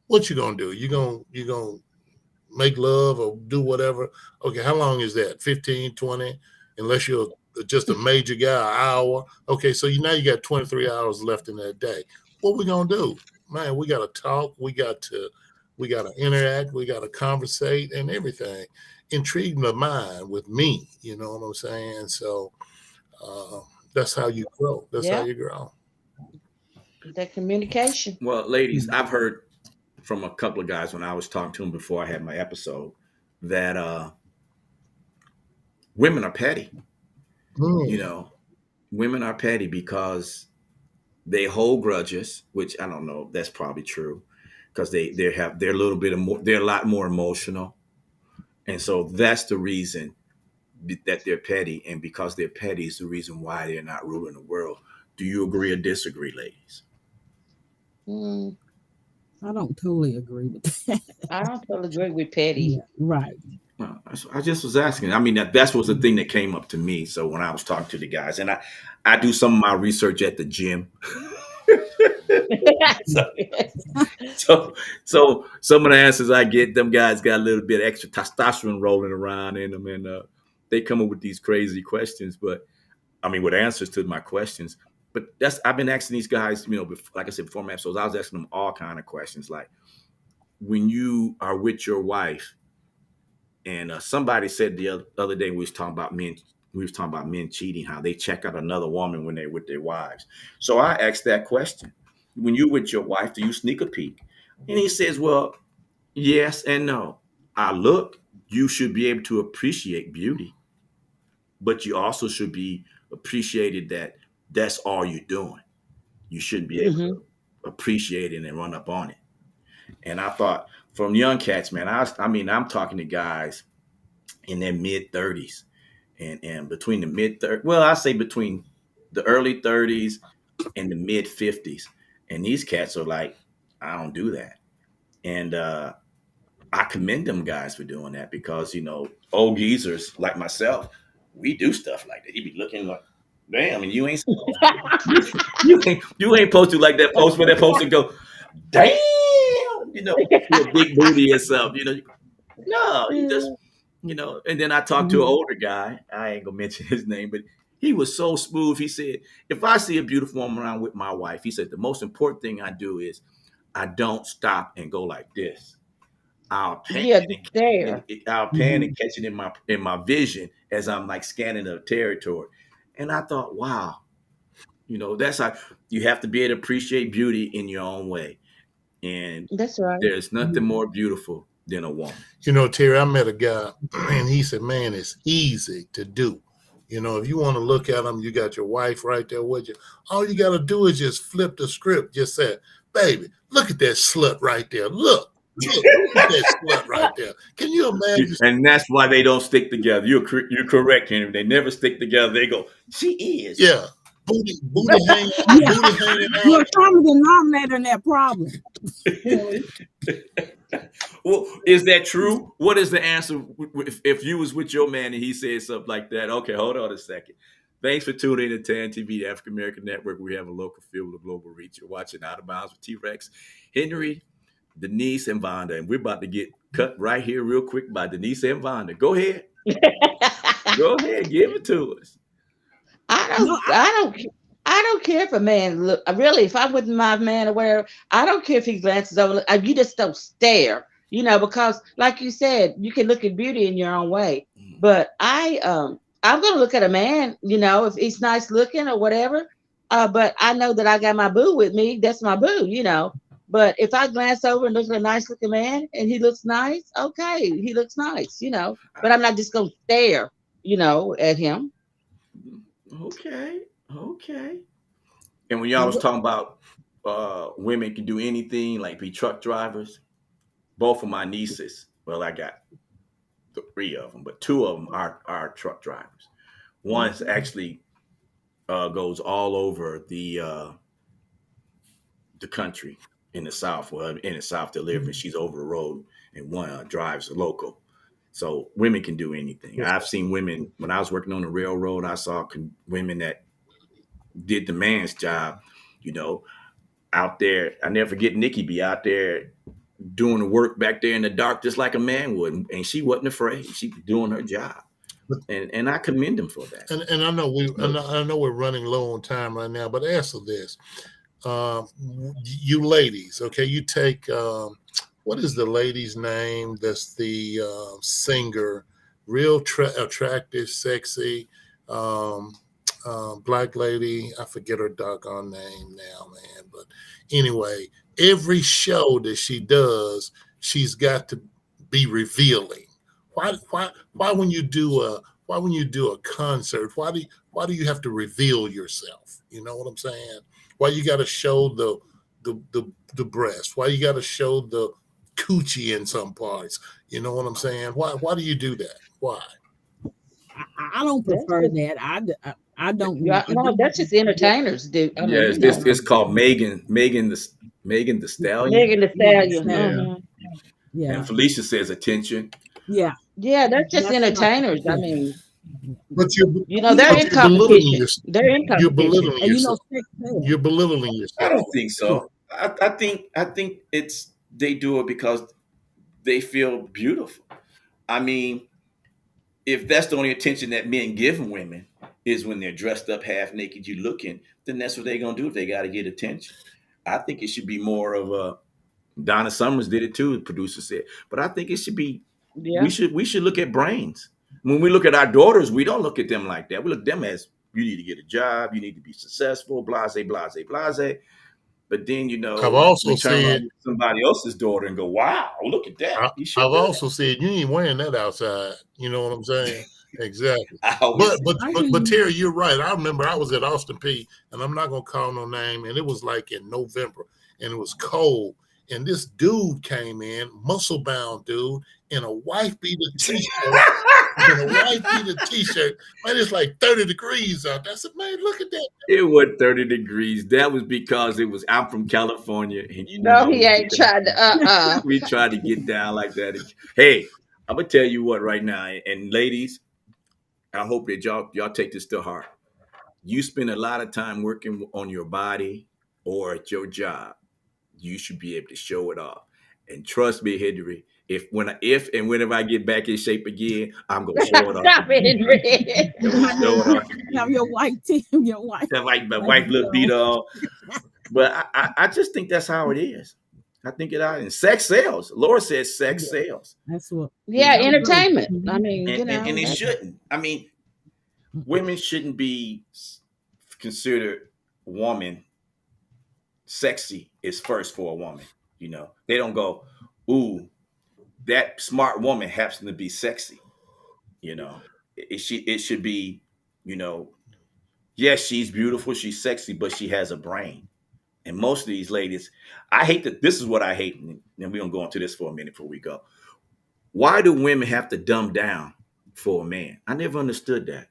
what you gonna do? You gonna make love or do whatever? Okay, how long is that? 15, 20? Unless you're just a major guy, an hour. Okay, so now you got 23 hours left in that day. What we gonna do? Man, we gotta talk. We gotta interact. We gotta conversate and everything. Intrigue the mind with me. You know what I'm saying? So uh, that's how you grow. That's how Yep. you grow. That communication. Well, ladies, Mhm. I've heard from a couple of guys when I was talking to them before I had my episode that women are petty. You Mm, know, women are petty because they hold grudges, which I don't know. That's probably true because they're a little bit more, they're a lot more emotional, and so that's the reason that they're petty, and because they're petty is the reason why they're not ruling the world. Do you agree or disagree, ladies? Mm, I don't totally agree with that. I don't totally agree with petty. Yeah, right. Well, I just was asking. I mean, that was the thing that came up to me. So when I was talking to the guys, and I do some of my research at the gym. so, so some of the answers I get, them guys got a little bit extra testosterone rolling around in them, and they come up with these crazy questions. But I mean, with answers to my questions. But that's I've been asking these guys, like I said before my episodes, I was asking them all kind of questions, like when you are with your wife, and somebody said the other day we was talking about men cheating, how they check out another woman when they're with their wives. So I asked that question: when you with your wife, do you sneak a peek? And he says, well, yes and no. I look. You should be able to appreciate beauty, but you also should be appreciated that that's all you're doing. You shouldn't be able Hmm. to appreciate it and run up on it. And I thought, from young cats, man, I mean, I'm talking to guys in their mid 30s, and between the mid 30s, well, I say between the early 30s and the mid 50s, and these cats are like, I don't do that. And I commend them guys for doing that, because old geezers like myself, we do stuff like that. You be looking like, damn, and you ain't supposed to. You ain't supposed to, like that post where that post and go, damn, see a big booty or something. No, you just, And then I talked to an Mhm. older guy. I ain't gonna mention his name, but he was so smooth. He said, if I see a beautiful woman around with my wife, he said, the most important thing I do is I don't stop and go like this. I'll pan Yeah, and there. I'll pan and Mhm. catch it in my vision as I'm like scanning the territory. And I thought, wow, that's how you have to be able to appreciate beauty in your own way. And That's right. there's nothing Mhm. more beautiful than a woman. You know, Terry, I met a guy and he said, man, it's easy to do. You know, if you want to look at them, you got your wife right there with you. All you got to do is just flip the script. Just say, baby, look at that slut right there. Look at that slut right there. Can you imagine? And that's why they don't stick together. You're correct, Henry. They never stick together. They go, she is. Yeah, Yeah, booty hanging you're out. a common denominator in that problem. Really. Well, is that true? What is the answer if you was with your man and he said something like that? Okay, hold on a second. Thanks for tuning in to TAN TV, the African American Network. We have a local feel with a global reach. You're watching Out of Bounds with T Rex, Henry, Denise, and Vonda. And we're about to get cut right here, real quick, by Denise and Vonda. Go ahead. Go ahead. Give it to us. I No, don't. I don't. I don't care if a man look really if I'm with my man or whatever, I don't care if he glances over. You just don't stare, because like you said, you can look at beauty in your own way. Mhm. But I'm gonna look at a man, if he's nice looking or whatever. But I know that I got my boo with me. That's my boo. But if I glance over and look at a nice looking man and he looks nice, okay, he looks nice. I- But I'm not just gonna stare, at him. Okay, okay. And when y'all And was what, talking about women can do anything, like be truck drivers, both of my nieces, well, I got three of them, but two of them are truck drivers. One's okay. actually goes all over the country in the South. Well, in the South, they live, and she's over the road, and one drives local. So women can do anything. Yes, I've seen women when I was working on the railroad. I saw women that did the man's job. You know, out there. I never forget Nikki be out there doing the work back there in the dark, just like a man would, and she wasn't afraid. She was doing her job, but and I commend them for that. and I know But I know we're running low on time right now, but answer this. Um, you ladies, okay, you take what is the lady's name? That's the singer, real attractive, sexy, um, black lady. I forget her doggone name now, man. But anyway, every show that she does, she's got to be revealing. Why when you do a concert, why do you have to reveal yourself? You know what I'm saying? Why you got to show the breast? Why you got to show the coochie in some parts? You know what I'm saying? Why do you do that? Why? I don't That's prefer just that. I don't. yeah, no, that's just entertainers do. I yeah, mean, it's called Megan the Stallion, Megan Thee Yeah, Stallion. Yeah. and yeah, Felicia says attention. yeah. Yeah, that's just That's my entertainers. I yeah. mean, But you're they're but in You you're belittling competition. your They're in you're competition. belittling and yourself. sex You're sells. belittling I yourself. don't think Yeah, so. I think it's they do it because they feel beautiful. I mean, if that's the only attention that men give women is when they're dressed up half naked, you looking, then that's what they're gonna do. They got to get attention. I think it should be more of a Donna Summers did it too. The producer said, but I think it should be. Yeah. We should look at brains. When we look at our daughters, we don't look at them like that. We look at them as you need to get a job, you need to be successful, blase, blase, blase. But then I've we also turn around said with somebody else's daughter and go, "Wow, look at that! You should I've do that." also said you ain't wearing that outside. You know what I'm saying? Exactly. I always say, I hear But you. Terry, you're right. I remember I was at Austin P, and I'm not gonna call no name, and it was like in November, and it was cold, and this dude came in, muscle bound dude, in a wife beater t-shirt, in a wife beater t-shirt. Man, it's like 30 degrees out there. I said, man, look at that. it was 30 degrees. That was because it was I'm from California, and you know No, how he we get ain't down. tried to. We try to get down like that. Hey, I'm gonna tell you what right now, and ladies, I hope that y'all take this to heart. You spend a lot of time working on your body or at your job. You should be able to show it off. And trust me, Henry, if and whenever I get back in shape again, I'm gonna show it off Stop it, again. Henry. I'm gonna I know show it you off have again. your white team, your white That like my white wife beat look beat on. on. But I just think that's how it is. I think it out. And sex sells. Laura says sex Yeah, sells. that's what You Yeah, I know, agree. entertainment. I Mhm. mean, and it that, shouldn't. I mean, women shouldn't be considered woman sexy is first for a woman. They don't go, ooh, that smart woman happens to be sexy. It should be, you know, yes, she's beautiful, she's sexy, but she has a brain. And most of these ladies, I hate that. This is what I hate, and we're gonna go into this for a minute before we go. Why do women have to dumb down for a man? I never understood that.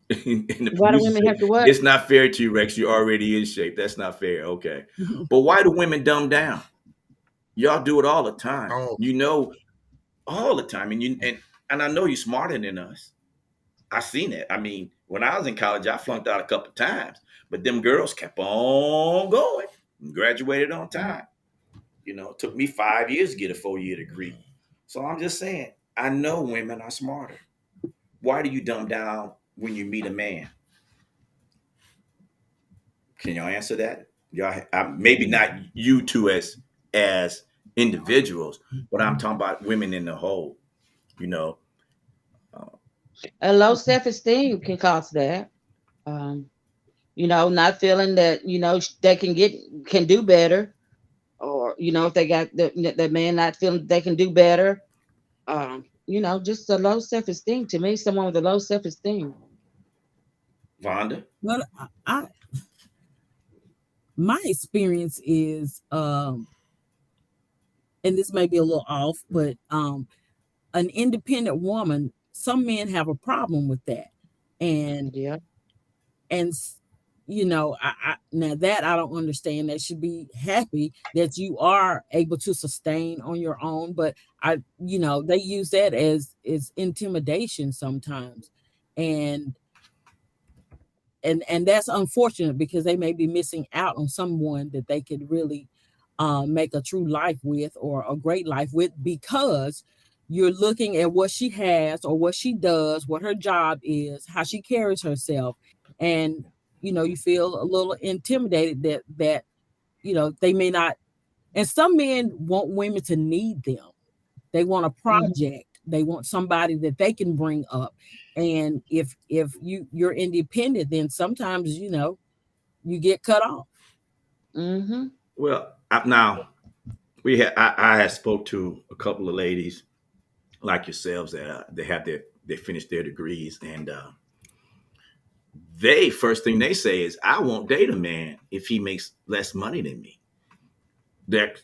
And the why do producer women said, have to what? it's not fair to you, Rex. You're already in shape. That's not fair. Okay. But why do women dumb down? Y'all do it all the time. Oh, All the time. And I know you're smarter than us. I seen it. I mean, when I was in college, I flunked out a couple times, but them girls kept on going and graduated on time. It took me 5 years to get a 4-year degree. So I'm just saying, I know women are smarter. Why do you dumb down when you meet a man? Can y'all answer that? Y'all, maybe not you two as individuals, but I'm talking about women in the whole. You know, uh, A low self-esteem can cause that. Um, not feeling that they can do better, or if they got the man not feeling they can do better. Just a low self-esteem. To me, someone with a low self-esteem. Vonda. Well, my experience is, and this may be a little off, but an independent woman, some men have a problem with that, and Yeah. and now that I don't understand. That should be happy that you are able to sustain on your own, but they use that as intimidation sometimes, and and that's unfortunate because they may be missing out on someone that they could really make a true life with, or a great life with, because you're looking at what she has or what she does, what her job is, how she carries herself, and you feel a little intimidated that they may not. And some men want women to need them. They want a Mhm. project. They want somebody that they can bring up. And if you're independent, then sometimes you get cut off. Mhm. Well, now I had spoke to a couple of ladies like yourselves that they finished their degrees, and they first thing they say is, I won't date a man if he makes less money than me. That,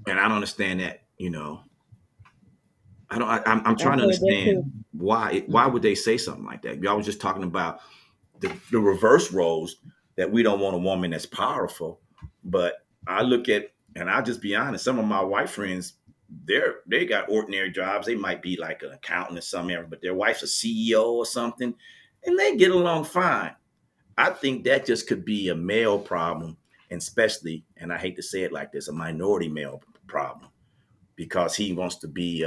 and I don't understand that. I don't. I'm I've trying to heard that understand too. why would they say something like that? Y'all was just talking about the reverse roles, that we don't want a woman that's powerful. But I look at, and I'll just be honest, some of my white friends, they got ordinary jobs. They might be like an accountant or something, but their wife's a CEO or something, and they get along fine. I think that just could be a male problem, and especially, and I hate to say it like this, a minority male problem, because he wants to be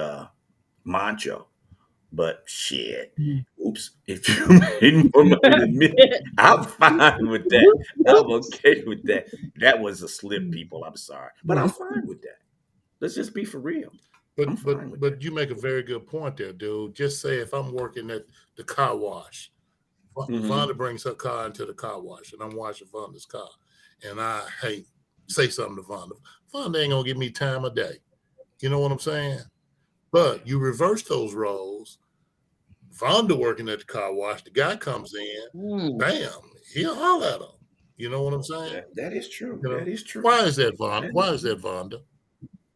macho. But shit, Mhm. oops, if you made more money than me, I'm fine with that. I'm Oops. okay with that. That was a slip, people. I'm sorry. But I'm Right. fine with that. Let's just be for real. I'm But fine with that. you make a very good point there, dude. Just say if I'm working at the car wash, Hmm. Vonda brings her car into the car wash, and I'm washing Vonda's car, and I say something to Vonda. Vonda ain't gonna give me time of day. You know what I'm saying? But you reverse those roles. Vonda working at the car wash, the guy comes in, Mm. bam, he'll holler at her. You know what I'm saying? That is true. You That know, is true. why is that, Vonda? That Why is that, Vonda?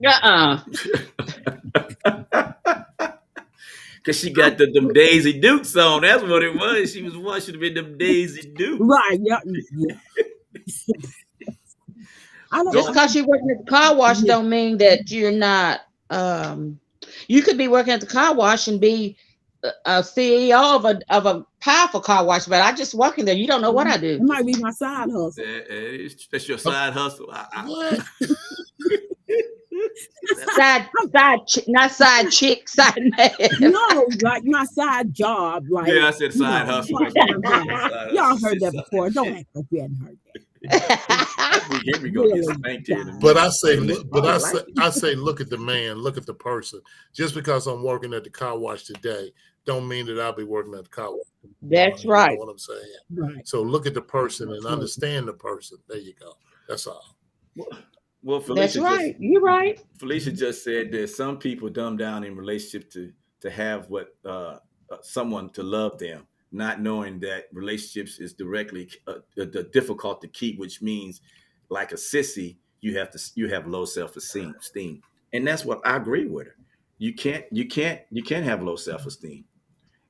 Uh-uh. is. Cause she got them Daisy Dukes on. That's what it was. She was one. Should have been them Daisy Dukes. Right. Yeah. Yeah. I don't. Just Don't. because you're working at the car wash Yeah. don't mean that you're not. Um, you could be working at the car wash and be a CEO of a powerful car wash, but I just work in there. You don't know what I It do. might be my side hustle. That's your side hustle. What? Not side chick, side man. No, like my side job, like Yeah, I said side hustle. That's what I part-time meant. job. Side Y'all hustle. heard Shit, that side before. Don't shit. act like you hadn't heard that. I think Henry gonna get Really spanked here in a side. But minute. I say, They but probably like it. I say, look at the man, look at the person. Just because I'm working at the car wash today, don't mean that I'll be working at the car wash tomorrow. That's You know right. what I'm saying? Right. So look at the person and Absolutely. understand the person. There you go. That's all. Well, well, That's right. You're right. Felicia just said that some people dumb down in relationship to have what someone to love them, not knowing that relationships is directly the difficult to keep, which means like a sissy, you have low esteem, and that's what I agree with her. You can't have low self esteem,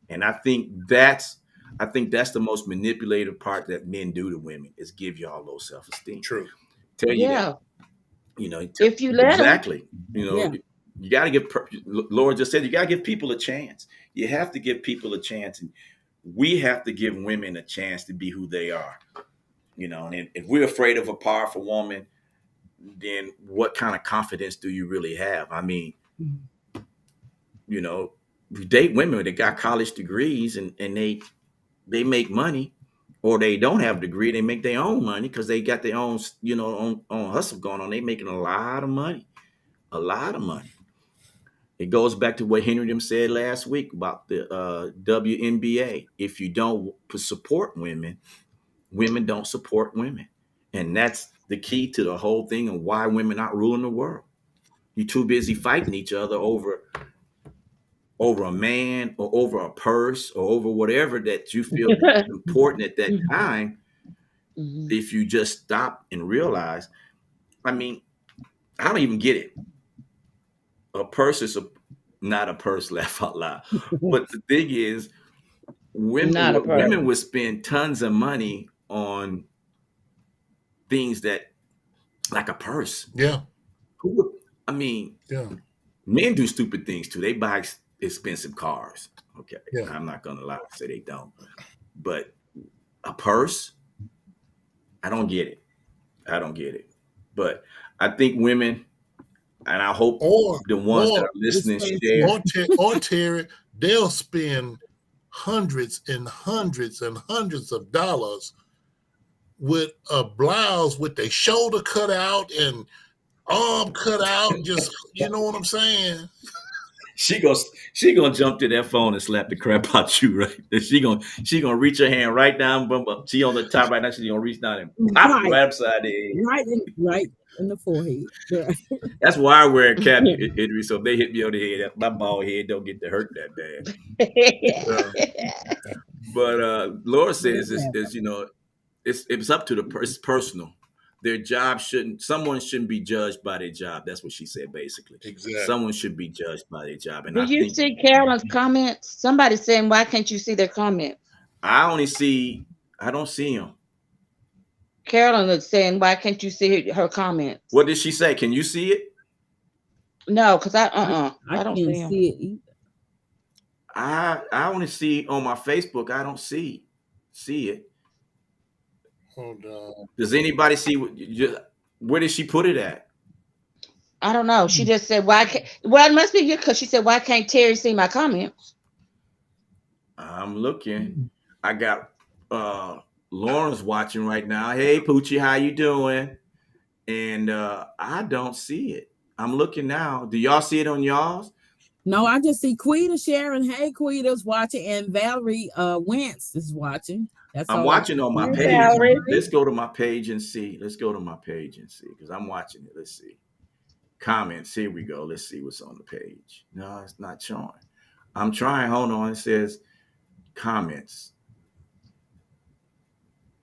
and I think that's the most manipulative part that men do to women is give y'all low self esteem, True. tell you that. Yeah. If you let them. Exactly. Yeah. You got to give. Laura just said you got to give people a chance. You have to give people a chance, and we have to give women a chance to be who they are. And if we're afraid of a powerful woman, then what kind of confidence do you really have? I mean, Mhm. we date women that got college degrees, and they they make money, or they don't have a degree, they make their own money because they got their own, on hustle going on. They making a lot of money, a lot of money. It goes back to what Henry them said last week about the WNBA. If you don't support women, women don't support women, and that's the key to the whole thing and why women not ruling the world. You're too busy fighting each other over a man or over a purse or over whatever that you feel is important at that time. Mhm. If you just stop and realize, I mean, I don't even get it. A purse is not a purse, laugh out loud. But the thing is, Not a women person. would spend tons of money on things that, like a purse. Yeah, Who would, I mean, yeah, men do stupid things too. They buy expensive cars. Okay, yeah. I'm not gonna lie, say they don't. But a purse, I don't get it. I don't get it. But I think women, and I hope Or the ones that or are listening Expensive. share. or Terry, they'll spend hundreds and hundreds and hundreds of dollars with a blouse with their shoulder cut out and arm cut out. Just you know what I'm saying? She goes, she gonna jump to that phone and slap the crap out you, right? She gonna reach her hand right down, she on the top right now. She's gonna reach down and pop you Right, right upside the head. right in the forehead. Right. That's why I wear a cap, Henry. So if they hit me on the head, my bald head don't get to hurt that bad. Uh, but Laura says is it's up to it's personal. Their job shouldn't. Someone shouldn't be judged by their job. That's what she said basically. Exactly. Someone should be judged by their job, and Do I you think see Carolyn's comments? Somebody saying, "Why can't you see their comments?" I only see. I don't see them. Carolyn is saying, "Why can't you see her comments?" What did she say? Can you see it? No, because I I don't can't see them. see it either. I only see on my Facebook. I don't see it. Hold on. Does anybody see where did she put it at? I don't know. She just said, "Why can't?" Well, it must be you because she said, "Why can't Terry see my comments?" I'm looking. I got Lauren's watching right now. Hey Poochie, how you doing? And I don't see it. I'm looking now. Do y'all see it on y'all's? No, I just see Quita sharing. Hey, Quita's watching, and Valerie Wentz is watching. That's I'm all I watching on my Hey, see. page. Valerie. Let's go to my page and see. Let's go to my page and see because I'm watching it. Let's see. Comments. Here we go. Let's see what's on the page. No, it's not showing. I'm trying. Hold on. It says comments.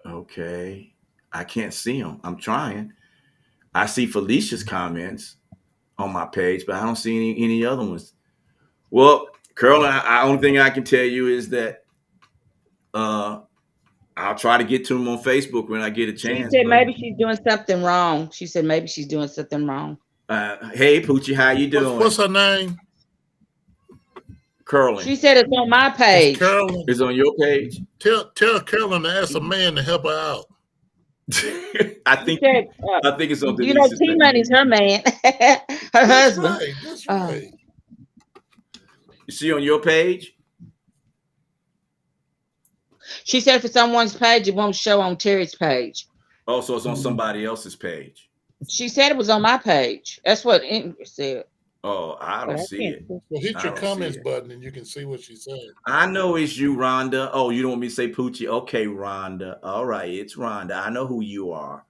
Okay. I can't see them. I'm trying. I see Felicia's comments on my page, but I don't see any other ones. Well, Carol, only thing I can tell you is that uh, I'll try to get to them on Facebook when I get a She chance. said But maybe she's doing something wrong. She said maybe she's doing something wrong. hey, Poochie, how you What's doing? her name? Curling She said it's on my It's page. Carolyn. is on your page. Tell Carolyn to ask a man to help her out. I She think said, I think it's on Denise's T Money's page. her man, her That's husband. right. That's Uh, right. Is she on your page? she said if it's on one's page, it won't show on Terry's page. Oh, so it's on somebody else's page. She said it was on my page. That's what Ingrid said. Oh, I But don't I see can't it. see. Well, hit I your don't see comments it. button and you can see what she said. I know it's you, Rhonda. Oh, you don't want me to say Poochie? Okay, Rhonda. All right, it's Rhonda. I know who you are.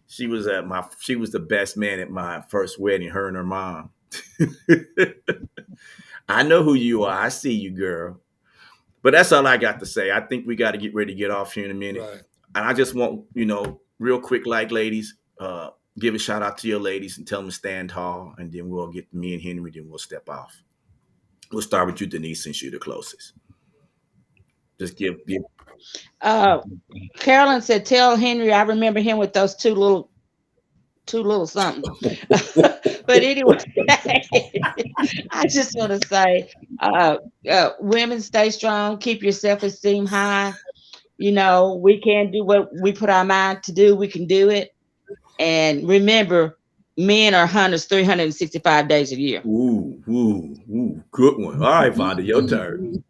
She was the best man at my first wedding, her and her mom. I know who you are. I see you, girl. But that's all I got to say. I think we got to get ready to get off here in a minute. Right. And I just want, real quick, like ladies, give a shout out to your ladies and tell them to stand tall. And then we'll get me and Henry, then we'll step off. We'll start with you, Denise, since you're the closest. Just give. Uh, Carolyn said, "Tell Henry I remember him with those two little something." But anyway, I just want to say, women, stay strong, keep your self esteem high. We can do what we put our mind to do. We can do it. And remember, men are hunters 365 days a year. Ooh, good one. All right, Vonda, your turn.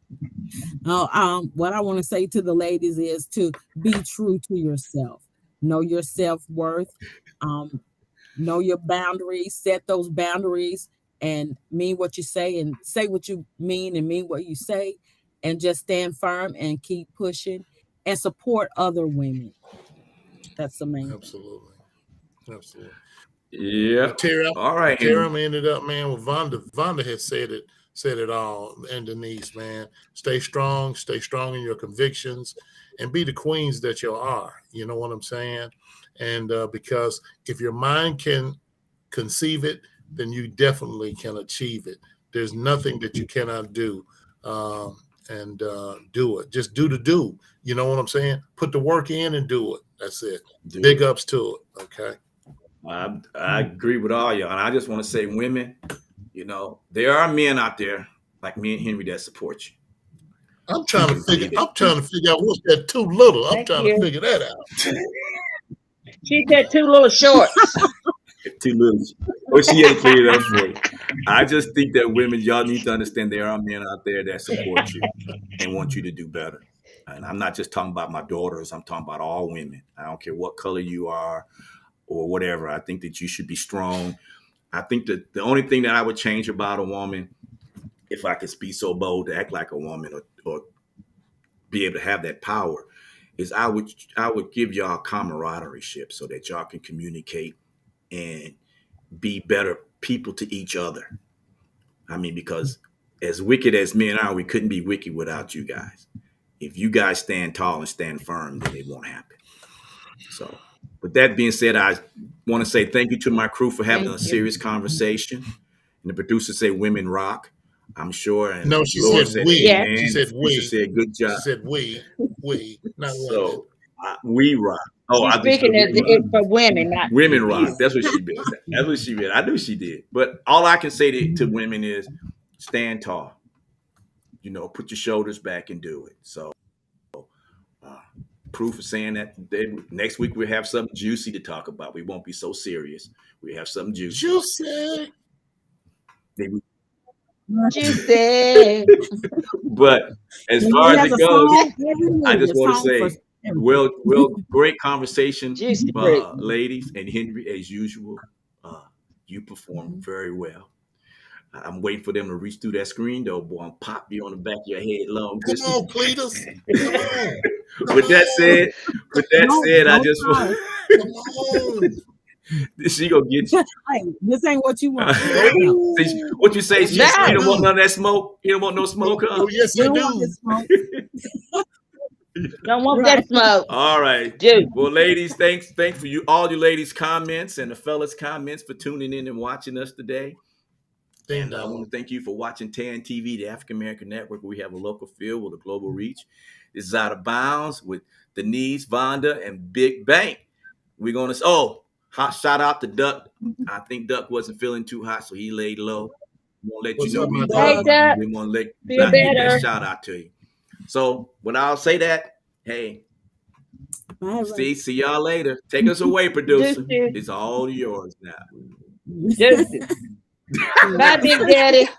What I want to say to the ladies is to be true to yourself. Know your self worth. Um, know your boundaries. Set those boundaries and mean what you say, and say what you mean and mean what you say, and just stand firm and keep pushing and support other women. That's the main thing. Absolutely. Absolutely. Yeah. Well, Terry, All right, Terry, Henry. I'm ended up, man, with Vonda. Vonda has said it all. And Denise, man, stay strong in your convictions, and be the queens that you are. You know what I'm saying? And because if your mind can conceive it, then you definitely can achieve it. There's nothing that you cannot do. And do it. Just do the do. You know what I'm saying? Put the work in and do it. That's it. Do Big it. ups to it. Okay. I agree with all y'all. And I just want to say, women, there are men out there like me and Henry that support you. You can believe it. I'm trying to figure out what's that too little. I'm Thank trying to you. figure that out. She said two little shorts. Too little. Oh, she ain't cleared up for you. I just think that women, y'all need to understand there are men out there that support you and want you to do better. And I'm not just talking about my daughters. I'm talking about all women. I don't care what color you are or whatever. I think that you should be strong. I think that the only thing that I would change about a woman, if I could be so bold to act like a woman or be able to have that power, is I would give y'all camaraderie so that y'all can communicate and be better people to each other. I mean, because as wicked as men are, we couldn't be wicked without you guys. If you guys stand tall and stand firm, then it won't happen. So, with that being said, I want to say thank you to my crew for having Thank a you. serious conversation. And the producers say women rock. I'm sure. And No, she Lord said said we. Yes. She amen. said Lisa we. said good She job. said we, not women. So, we rock. Oh, She's I just said speaking as we rock. it for women, not Women rock. you. That's what she meant. That's what she meant. I knew she did. But all I can say to women is stand tall. Put your shoulders back and do it. So, uh, proof of saying that next week we'll have something juicy to talk about. We won't be so serious. We have something juicy. Juicy. Maybe. Juicy. But as And far he as has it a goes, song every I week, just a want to song for say, everything. well, great conversation, Juicy fruit. ladies, and Henry, as usual. You performed very well. I'm waiting for them to reach through that screen, though, boy, and pop you on the back of your head, long Come distance. on, Cletus. Come on. Come with that on. said, with that said, I Don't just try. Come on. she gonna get you. Hey, this ain't what you want. No, What you say? Yes, I You don't want No. none do. of that smoke. You don't want no Oh, smoke, huh? oh, yes, you I don't want do. this smoke. Don't want Right. that smoke. All right. Juice. Well, ladies, thanks for all you ladies' comments and the fellas' comments for tuning in and watching us today. Ding And I want dong. to thank you for watching TAN TV, the African American Network, where we have a local feel with a global reach. This is Out of Bounds with Denise, Vonda, and Big Bank. We're going to, hot shout out to Duck. I think Duck wasn't feeling too hot, so he laid low. We won't let you What's know up, my we Hey, dog? didn't, Duck. we didn't want to Feel not get that better. shout out to you. So when I'll say that, hey, Bye, see y'all later. Take us away, producer. Juicy. It's all yours now. Ray. Juicy. Bye, Big Daddy.